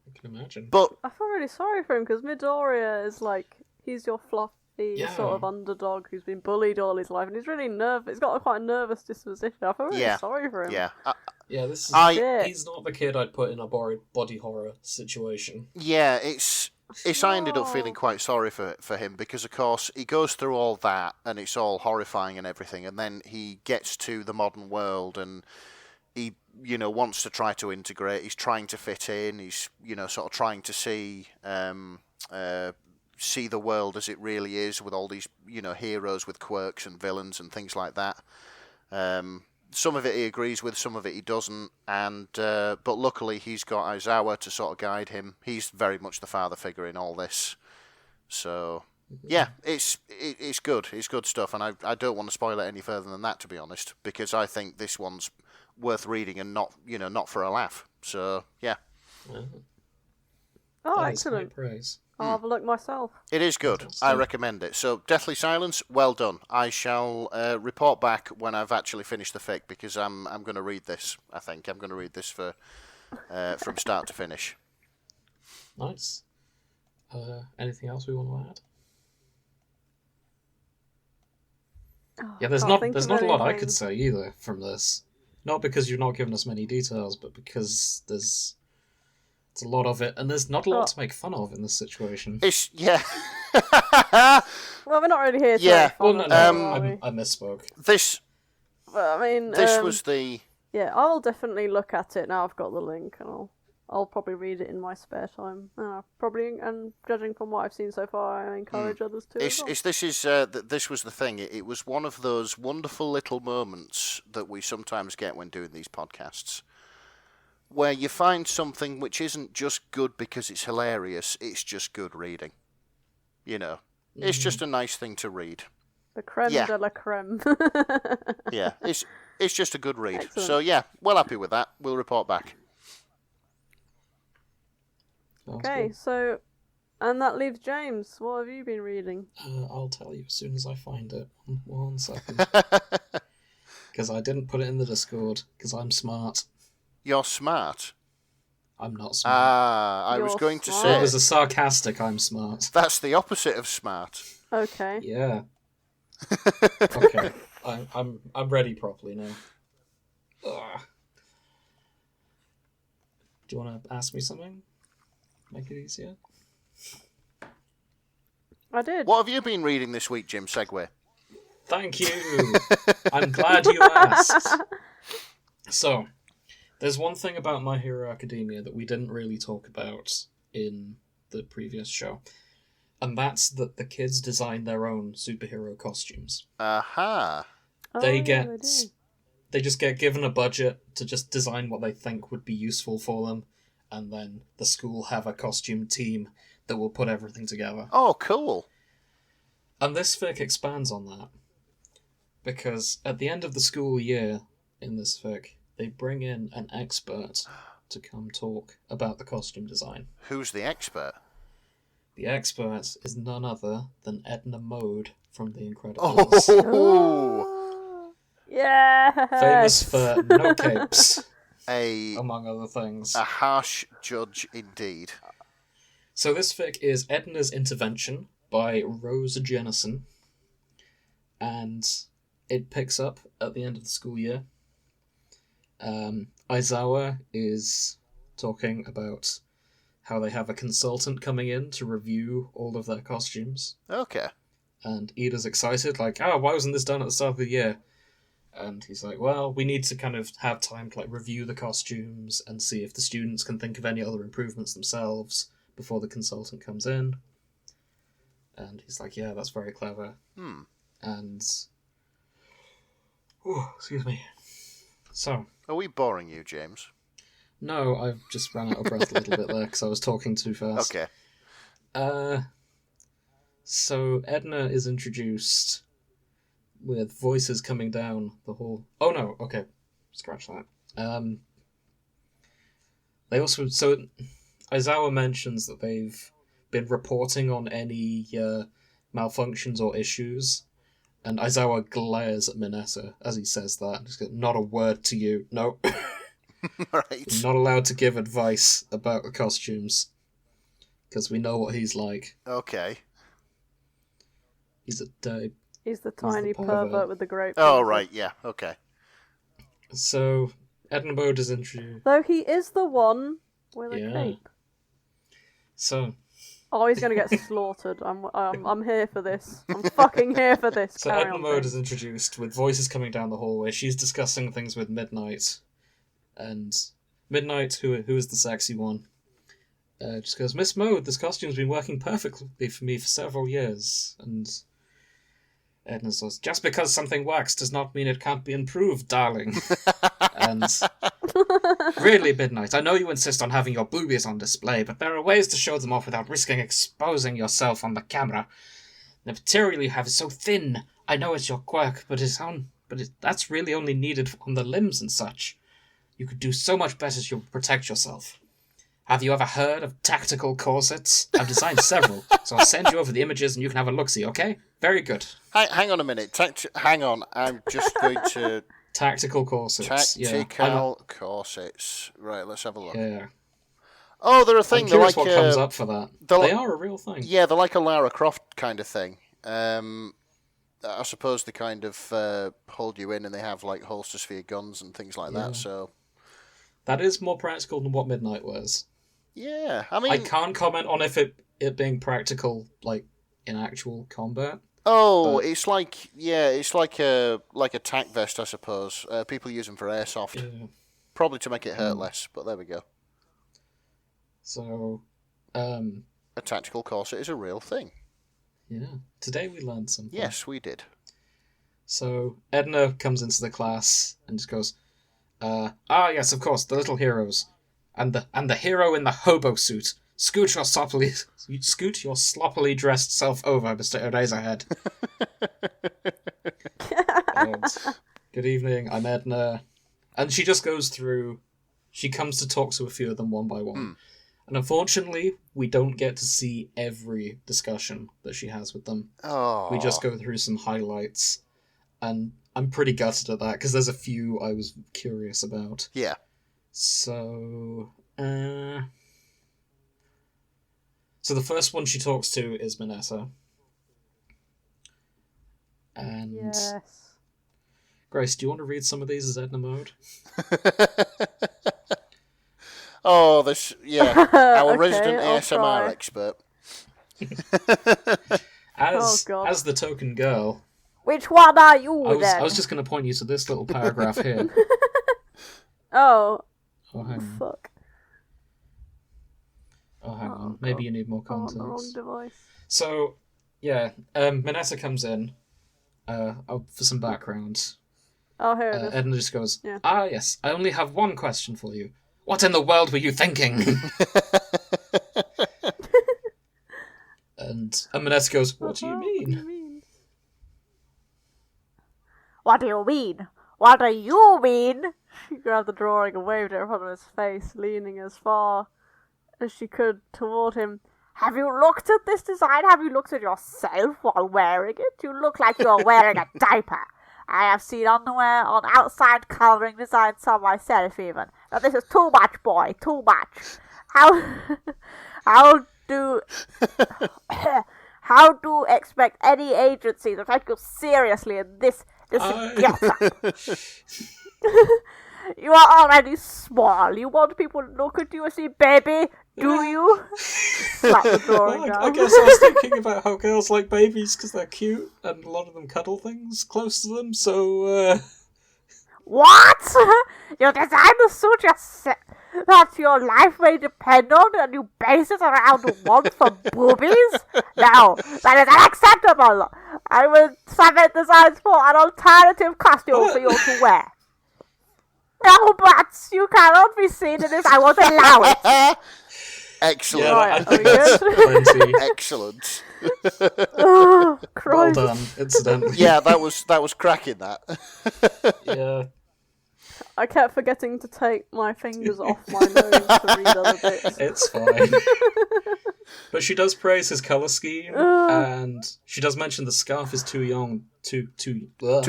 I can imagine. But I feel really sorry for him because Midoriya is like, he's your fluffy Yeah. sort of underdog who's been bullied all his life, and he's really nervous. He's got a quite nervous disposition. I feel really Yeah. sorry for him. yeah, Yeah, this is. Yeah. He's not the kid I'd put in a body horror situation. yeah, it's I ended up No. feeling quite sorry for him because of course he goes through all that and it's all horrifying and everything, and then he gets to the modern world and he wants to try to integrate. He's trying to fit in. He's sort of trying to see the world as it really is, with all these heroes with quirks and villains and things like that. Some of it he agrees with, some of it he doesn't, and but luckily he's got Aizawa to sort of guide him. He's very much the father figure in all this. So yeah, it's good. It's good stuff, and I don't want to spoil it any further than that, to be honest, because I think this one's worth reading and not for a laugh. So yeah, Oh, That is high excellent. praise. I'll have a look myself. it is good. Fantastic. I recommend it. So Deathly Silence, well done. I shall report back when I've actually finished the fic, because I'm going to read this. I think I'm going to read this for from start to finish. Nice. Anything else we want to add? Oh, Yeah, I there's can't not think there's of not a lot I anything. could say either from this. Not because you've not given us many details, but because it's a lot of it, and there's not a lot Oh. to make fun of in this situation. It's yeah. Well, we're not really here to Yeah, make fun Well, of no, them, are we? I misspoke. This But, I mean, was the yeah, I'll definitely look at it now. I've got the link, and I'll probably read it in my spare time. Probably, and judging from what I've seen so far, I encourage others to. as well. this was the thing. It was one of those wonderful little moments that we sometimes get when doing these podcasts, where you find something which isn't just good because it's hilarious. It's just good reading. It's just a nice thing to read. The creme Yeah. de la creme. Yeah, it's just a good read. Excellent. So yeah, well happy with that. We'll report back. Sounds Okay, good. so, and that leaves James. What have you been reading? I'll tell you as soon as I find it. 1 second. Because I didn't put it in the Discord, because I'm smart. You're smart. I'm not smart. I was You're going to smart. It say was a sarcastic I'm smart. that's the opposite of smart. Okay. Yeah. Okay. I'm ready properly now. Ugh. Do you want to ask me something? Make it easier? I did. What have you been reading this week, Jim Segway? Thank you! I'm glad you asked. So, there's one thing about My Hero Academia that we didn't really talk about in the previous show. And that's that the kids design their own superhero costumes. Aha. Oh, They yeah, get... they do. They just get given a budget to just design what they think would be useful for them, and then the school have a costume team that will put everything together. Oh, cool. And this fic expands on that. Because at the end of the school year in this fic, they bring in an expert to come talk about the costume design. Who's the expert? The expert is none other than Edna Mode from The Incredibles. Oh! Yeah. Famous for no capes, A among other things. harsh judge indeed. So this fic is Edna's Intervention by Rose Jennison. And it picks up at the end of the school year. Aizawa is talking about how they have a consultant coming in to review all of their costumes. Okay. And Ida's excited, like, why wasn't this done at the start of the year? And he's like, well, we need to kind of have time to review the costumes and see if the students can think of any other improvements themselves before the consultant comes in. And he's like, yeah, that's very clever. And... oh, excuse me. So... are we boring you, James? No, I've just ran out of breath a little bit there because I was talking too fast. Okay. So Edna is introduced with voices coming down the hall. Oh no, okay. Scratch that. They also... so Aizawa mentions that they've been reporting on any malfunctions or issues. And Aizawa glares at Mineta as he says that. He's got, not a word to you. No. Right. You're not allowed to give advice about the costumes. Because we know what he's like. Okay. He's a dirty... He's the tiny pervert. pervert with the great. Oh, pencil. right, yeah, okay. So, Edna Mode is introduced. Though he is the one with a Yeah. cape. So, Oh, he's gonna get slaughtered. I'm here for this. I'm fucking here for this. so Carry Edna on, Mode please. is introduced with voices coming down the hallway. She's discussing things with Midnight. And Midnight, who is the sexy one, just goes, Miss Mode, this costume's been working perfectly for me for several years. And Edna says, just because something works does not mean it can't be improved, darling. And really, Midnight, I know you insist on having your boobies on display, but there are ways to show them off without risking exposing yourself on the camera. The material you have is so thin. I know it's your quirk, but that's really only needed on the limbs and such. You could do so much better to protect yourself. Have you ever heard of tactical corsets? I've designed several, so I'll send you over the images and you can have a look-see, okay? Very good. Hang on a minute. Hang on. I'm just going to... Tactical corsets. Tactical corsets. Right, let's have a look. Yeah. Oh, they're a thing. I'm They're curious like what comes up for that. They are a real thing. Yeah, they're like a Lara Croft kind of thing. I suppose they kind of hold you in and they have like holsters for your guns and things like that, so... That is more practical than what Midnight was. Yeah, I mean... I can't comment on if it being practical, like, in actual combat. Oh, but... it's like a tack vest, I suppose. People use them for airsoft. Yeah. Probably to make it hurt less, but there we go. So, a tactical corset is a real thing. Yeah. Today we learned something. Yes, we did. So, Edna comes into the class and just goes, yes, of course, the little heroes. And the hero in the hobo suit. Scoot your sloppily dressed self over, Mr. Eraserhead. And, good evening, I'm Edna. And she just goes through... She comes to talk to a few of them one by one. And unfortunately, we don't get to see every discussion that she has with them. Oh. We just go through some highlights. And I'm pretty gutted at that, because there's a few I was curious about. Yeah. So the first one she talks to is Mineta. And Yes. Grace, do you want to read some of these as Edna Mode? Oh, this... Yeah. Our Okay, resident I'll ASMR try. expert. Oh, God. As the token girl, Which one are you I then? was just going to point you to this little paragraph here. Oh, Oh, hang on. fuck. Oh, hang on. God. Maybe you need more I'm on the wrong context. device. So, yeah, Mineta comes in for some background. Oh, here it is. Edna just goes, Yeah. yes, I only have one question for you. What in the world were you thinking? And Mineta goes, what do you mean? What do you mean? What do you mean? She grabbed the drawing and waved it in front of his face, leaning as far as she could toward him. Have you looked at this design? Have you looked at yourself while wearing it? You look like you're wearing a diaper. I have seen underwear on outside colouring designs on myself even. But this is too much, boy, too much. How do expect any agency to take you seriously in this get-up? You are already small. You want people to look at you and say, baby, do you? Slap the drawing down. I guess I was thinking about how girls like babies because they're cute and a lot of them cuddle things close to them, so, What? You design the suit yourself that your life may depend on and you base it around want for boobies? No, that is unacceptable. I will submit designs for an alternative costume for you to wear. No, but you cannot be seen in this. I won't allow it. Excellent. yeah, Right, I are think we that's plenty. Excellent. Oh, Well Christ. done, incidentally. Yeah, that was cracking. That. Yeah. I kept forgetting to take my fingers off my nose to read other bits. It's fine. But she does praise his colour scheme, and she does mention the scarf is too young. Too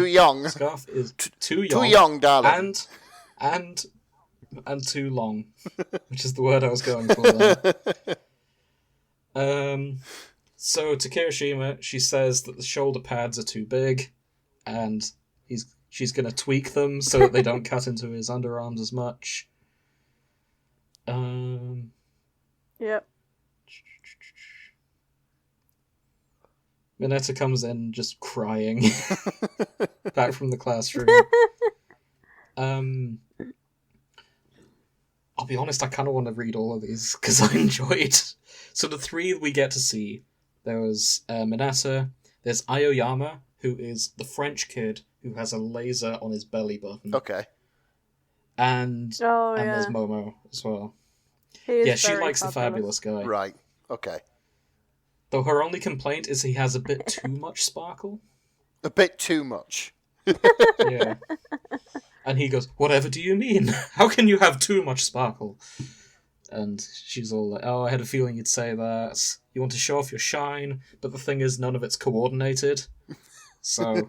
young. Scarf is too young. Too young, darling. And too long, which is the word I was going for there. So to Kirishima, she says that the shoulder pads are too big, and she's going to tweak them so that they don't cut into his underarms as much. Yep. Mineta comes in just crying back from the classroom. I'll be honest, I kind of want to read all of these because I enjoyed. So the three we get to see, there was Mineta, there's Aoyama, who is the French kid who has a laser on his belly button. Okay. And there's Momo as well. She likes the fabulous guy. Right. Okay. Though her only complaint is he has a bit too much sparkle. A bit too much. Yeah. And he goes, whatever do you mean? How can you have too much sparkle? And she's all like, oh, I had a feeling you'd say that. You want to show off your shine, but the thing is, none of it's coordinated. So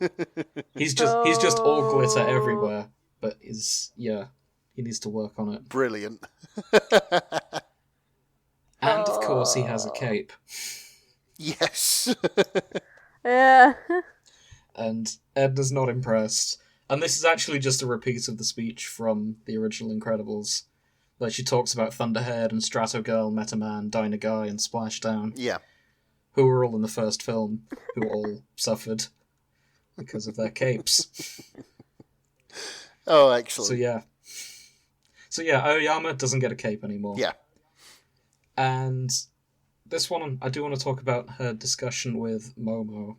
he's just all glitter everywhere. But he needs to work on it. Brilliant. And of course, he has a cape. Yes. Yeah. And Edna's not impressed. And this is actually just a repeat of the speech from the original Incredibles, where she talks about Thunderhead and Strato Girl, Meta Man, Dyna Guy, and Splashdown. Yeah. Who were all in the first film, who all suffered because of their capes. Oh, excellent. So yeah, Aoyama doesn't get a cape anymore. Yeah. And this one, I do want to talk about her discussion with Momo.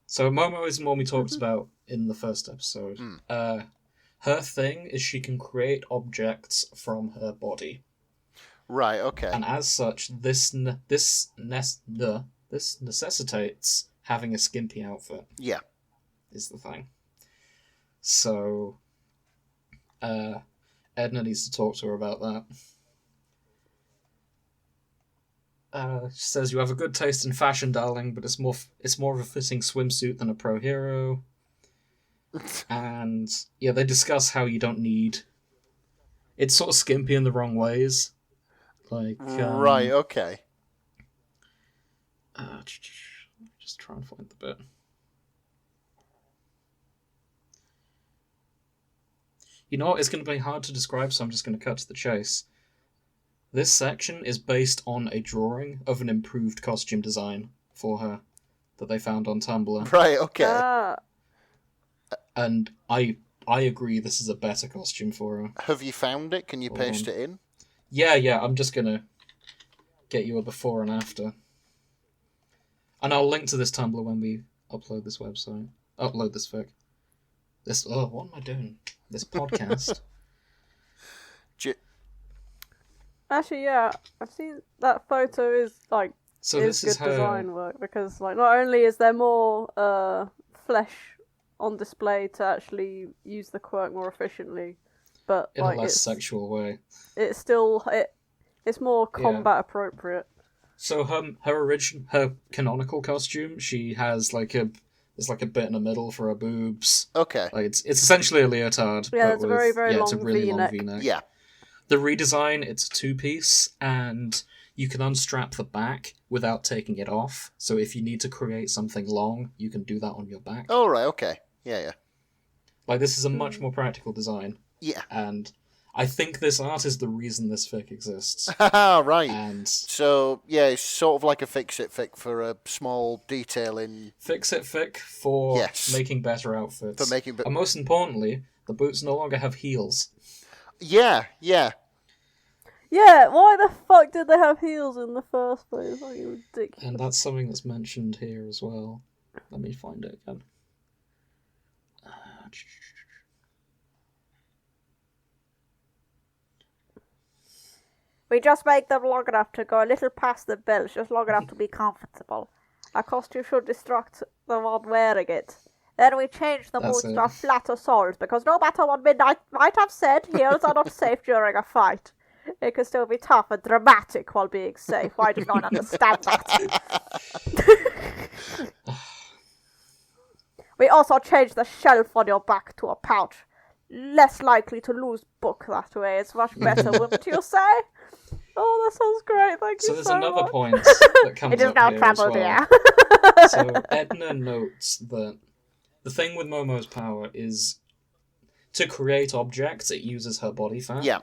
So Momo is the one we talked about in the first episode. Her thing is she can create objects from her body. Right, okay. And as such, this necessitates having a skimpy outfit. Yeah. Is the thing. So, Edna needs to talk to her about that. She says, you have a good taste in fashion, darling, but it's more of a fitting swimsuit than a pro hero. And, yeah, they discuss how you don't need... It's sort of skimpy in the wrong ways. Like, right, okay. Just try and find the bit. You know what? It's going to be hard to describe, so I'm just going to cut to the chase. This section is based on a drawing of an improved costume design for her that they found on Tumblr. Right, okay. And I agree this is a better costume for her. Have you found it? Can you paste it in? Yeah, I'm just going to get you a before and after. And I'll link to this Tumblr when we upload this website. Upload this fic. What am I doing? This podcast. Actually, yeah, I've seen that photo is like So is this is good her design work because like not only is there more flesh on display to actually use the quirk more efficiently, but In like a less sexual way. it's still it's more combat appropriate. So her canonical costume, she has there's like a bit in the middle for her boobs. Okay. Like it's essentially a leotard. Yeah, but it's a very, very it's a long really V-neck. long V-neck. Yeah. The redesign, it's a two-piece, and you can unstrap the back without taking it off. So if you need to create something long, you can do that on your back. Oh, right, okay. Yeah. Like, this is a much more practical design. Yeah. And I think this art is the reason this fic exists. Right. And so, yeah, it's sort of like a fix-it fic for a small detail in... fix-it fic for making better outfits. For making... And most importantly, the boots no longer have heels. Yeah. Yeah, why the fuck did they have heels in the first place? Fucking ridiculous. And that's something that's mentioned here as well. Let me find it again. We just make them long enough to go a little past the belt, just long enough to be comfortable. A costume should distract the one wearing it. Then we change the That's boots it. to flatter soles, because no matter what Midnight might have said, heels are not safe during a fight. It can still be tough and dramatic while being safe. Why do you not understand that? We also change the shelf on your back to a pouch. Less likely to lose book that way. It's much better, wouldn't you say? Oh, that sounds great. Thank you So so there's another much. point that comes It is up now here as travel, well. dear. So Edna notes that the thing with Momo's power is to create objects, it uses her body fat. Yeah.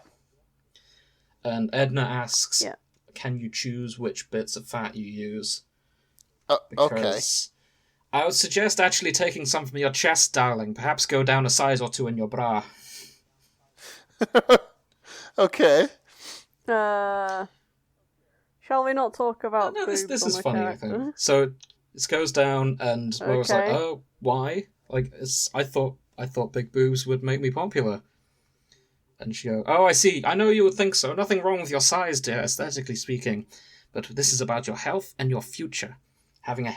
And Edna asks, Yeah. can you choose which bits of fat you use? Okay. Because I would suggest actually taking some from your chest, darling. Perhaps go down a size or two in your bra. Okay. Shall we not talk about No, this boobs is on the funny, character? I think. So this goes down, and Momo's like, Okay. oh, why? Like, I thought big boobs would make me popular. And she goes, oh, I see. I know you would think so. Nothing wrong with your size, dear, aesthetically speaking. But this is about your health and your future. Having a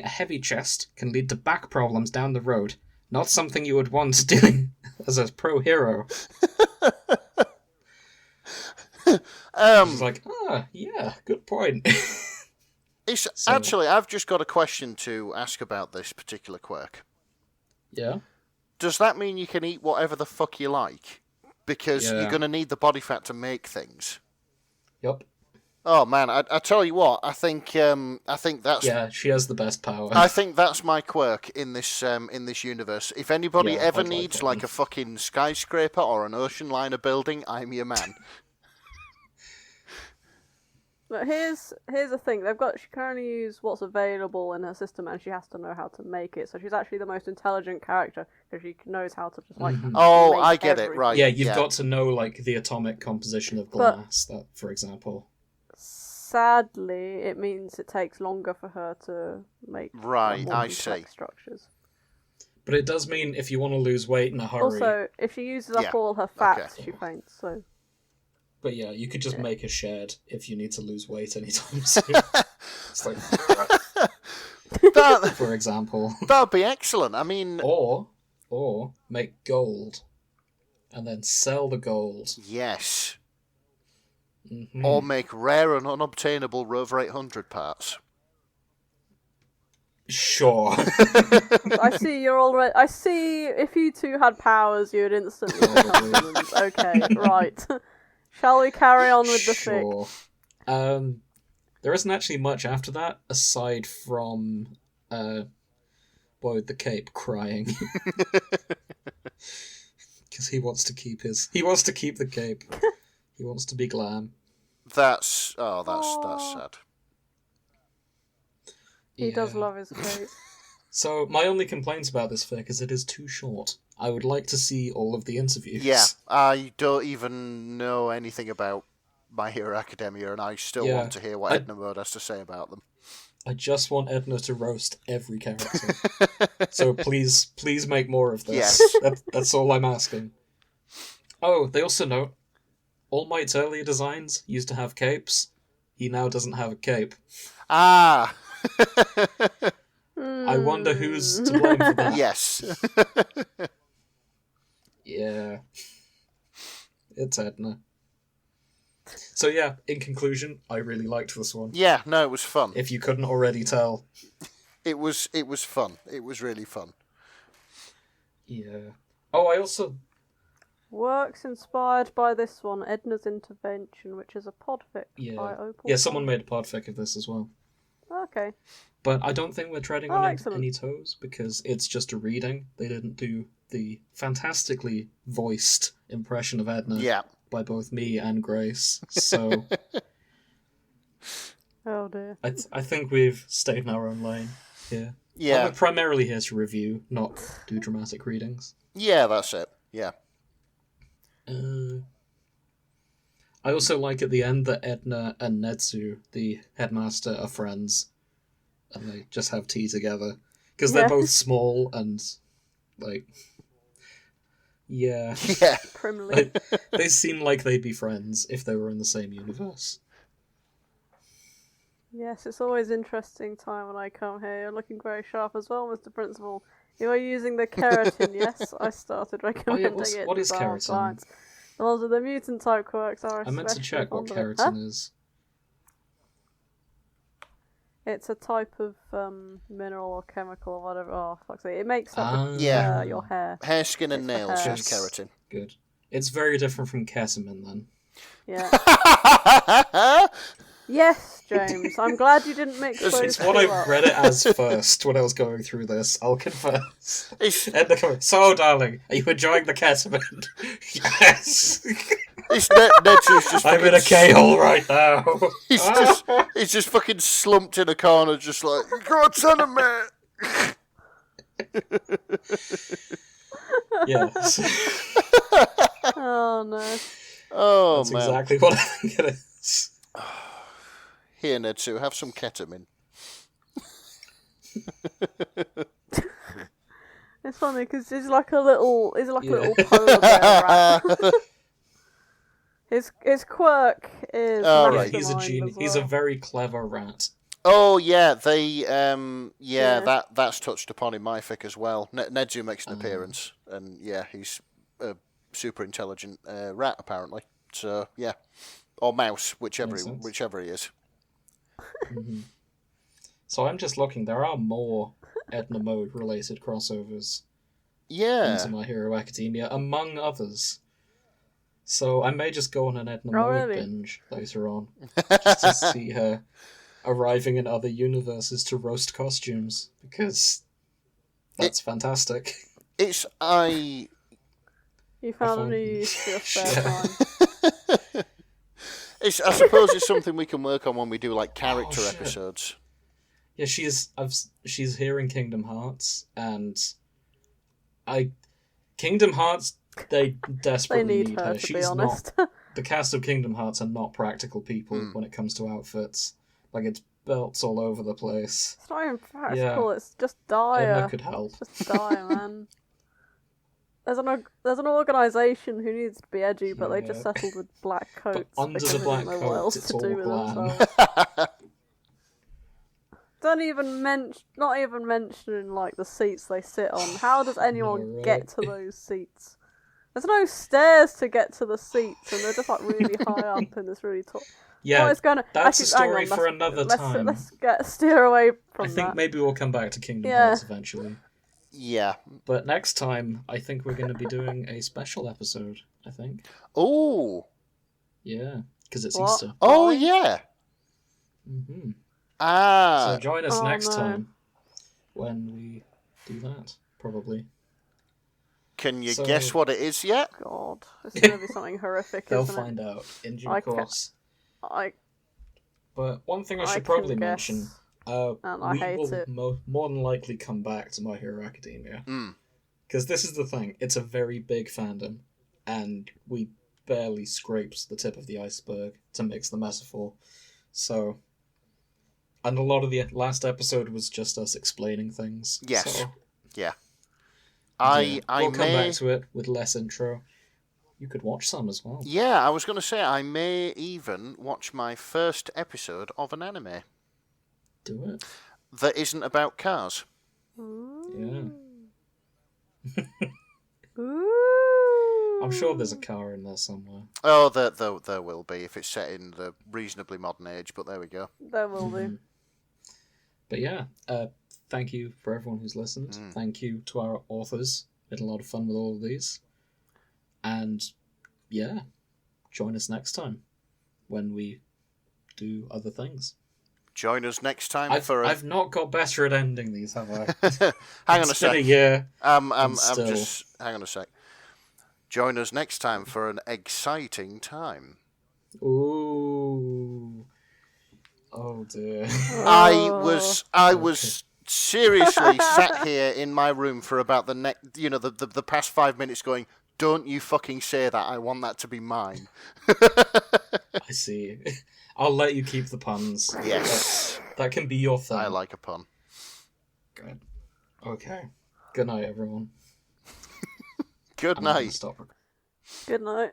heavy chest can lead to back problems down the road. Not something you would want doing as a pro hero. She's like, yeah, good point. Actually, I've just got a question to ask about this particular quirk. Yeah? Does that mean you can eat whatever the fuck you like? Because Yeah. you're going to need the body fat to make things. Yup. Oh man, I tell you what, I think that's Yeah, she has the best power. I think that's my quirk in this universe. If anybody Yeah, ever I'd like needs that like one. a fucking skyscraper or an ocean liner building, I'm your man. But here's the thing. She can only use what's available in her system, and she has to know how to make it. So she's actually the most intelligent character because she knows how to just like. Oh, make I get it, everything. right. Yeah, you've got to know like the atomic composition of But- glass, that for example. Sadly, it means it takes longer for her to make Right, more I complex see. structures. But it does mean if you want to lose weight in a hurry. Also, if she uses up Yeah, all her fat, okay. she faints. So But yeah, you could just make a shed if you need to lose weight anytime soon. It's like, That for example. that'd be excellent. I mean, Or make gold. And then sell the gold. yes. Mhm. Or make rare and unobtainable Rover 800 parts. Sure. I see you're already. I see if you two had powers, you'd instantly become Probably. villains. Okay, right. Shall we carry on with the fic? Sure. There isn't actually much after that, aside from boy with the cape crying. Because he wants to keep the cape. He wants to be glam. That's sad. He does Yeah. love his face. So my only complaint about this fic is it is too short. I would like to see all of the interviews. Yeah, I don't even know anything about My Hero Academia, and I still Yeah. want to hear what I- Edna Mode has to say about them. I just want Edna to roast every character. So please make more of this. Yes. That's all I'm asking. Oh, they also note All Might's earlier designs used to have capes. He now doesn't have a cape. Ah! I wonder who's to blame for that. Yes. Yeah. It's Edna. So yeah, in conclusion, I really liked this one. Yeah, no, it was fun. If you couldn't already tell. It was fun. It was really fun. Yeah. Oh, I also... Works inspired by this one, Edna's Intervention, which is a podfic by Opal. Yeah, someone made a podfic of this as well. Okay. But I don't think we're treading on excellent. any toes, because it's just a reading. They didn't do the fantastically voiced impression of Edna by both me and Grace. So Oh dear. I think we've stayed in our own lane here. Yeah. We're primarily here to review, not do dramatic readings. Yeah, that's it. Yeah. I also like at the end that Edna and Netsu, the headmaster, are friends. And they just have tea together. Because they're both small and, like... Yeah. Yeah. Primly. They seem like they'd be friends if they were in the same universe. Yes, it's always interesting time when I come here. You're looking very sharp as well, Mr. Principal. You are using the keratin, yes? I started recommending it. What is to our keratin? clients. The ones with the mutant type quirks are I meant to check what especially fond of it. keratin is. It's a type of mineral or chemical or whatever. Oh, fuck's sake. It makes up your hair. Hair, skin, and It's for nails hair. is keratin. Good. It's very different from ketamine, then. Yeah. Yes, James. I'm glad you didn't mix those It's what two I up. read it as first when I was going through this, I'll confess. It's- Edna coming, so, darling, are you enjoying the ketamine? Yes! Netsu's just I'm in a K-hole right now. he's just fucking slumped in a corner, just like, God, son of man. Yes. Oh, no. Oh, That's man. exactly what I think it is. Here, Netsu, have some ketamine. It's funny because he's like a little polar bear rat. His quirk is Oh, Yeah, right. he's a mastermind genius. as He's a well. very clever rat. Oh, yeah, they, Yeah. that's touched upon in my fic as well. Netsu makes an appearance, and yeah, he's a super intelligent rat, apparently. So, yeah. Or mouse, whichever Makes sense. he is. Mm-hmm. So I'm just looking, there are more Edna Mode related crossovers Yeah. into My Hero Academia, among others. So I may just go on an Edna Oh, Mode really? binge later on, just to see her arriving in other universes to roast costumes, because that's fantastic. You found a found- new use for your spare Yeah. time. I suppose it's something we can work on when we do, like, character shit. episodes. Yeah, she's here in Kingdom Hearts, and Kingdom Hearts, they desperately They need her, to be She's honest. not. The cast of Kingdom Hearts are not practical people when it comes to outfits. Like, it's belts all over the place. It's not even practical, Yeah. it's just dire. Edna could help. Just dire, man. There's an organisation who needs to be edgy, but they just Yeah. settled with black coats. But under because the they black didn't know what else coats, it's to all do with glam. themselves. Don't even not even mentioning like the seats they sit on. How does anyone right. get to those seats? There's no stairs to get to the seats, and they're just like really high up in this really tall. Yeah, What is going that's actually, a story hang on, for another time. Let's steer away from I think that. maybe we'll come back to Kingdom Yeah. Hearts eventually. Yeah. But next time, I think we're going to be doing a special episode, I think. Oh. Yeah, because it's What? Easter. Oh, yeah. Hmm. Ah. So join us Oh, next no. time when we do that, probably. Can you So- guess what it is yet? God, it's going to be something horrific, They'll isn't find out in due I ca- course. it? But one thing I I should can probably guess, mention, and I we hate will it. more than likely come back to My Hero Academia. Mm. Because this is the thing, it's a very big fandom, and we barely scraped the tip of the iceberg, to mix the metaphor. So, and a lot of the last episode was just us explaining things. Yes. So, Yeah. yeah, I we'll come may... back to it with less intro. You could watch some as well. Yeah, I was going to say, I may even watch my first episode of an anime Do it. that isn't about cars. Ooh. Yeah. Ooh. I'm sure there's a car in there somewhere. Oh, there will be if it's set in the reasonably modern age. But there we go. There will be. But yeah, thank you for everyone who's listened. Thank you to our authors. Had a lot of fun with all of these. And yeah, join us next time when we do other things. Join us next time I've not got better at ending these, have I? Hang on a It's been sec. a year. I'm still. just. Hang on a sec. Join us next time for an exciting time. Ooh. Oh dear. I was seriously sat here in my room for about the past 5 minutes going, don't you fucking say that, I want that to be mine. I see. I'll let you keep the puns. Yes. That can be your thing. I like a pun. Good. Okay. Good night, everyone. Good I'm not gonna night. stop. Good night.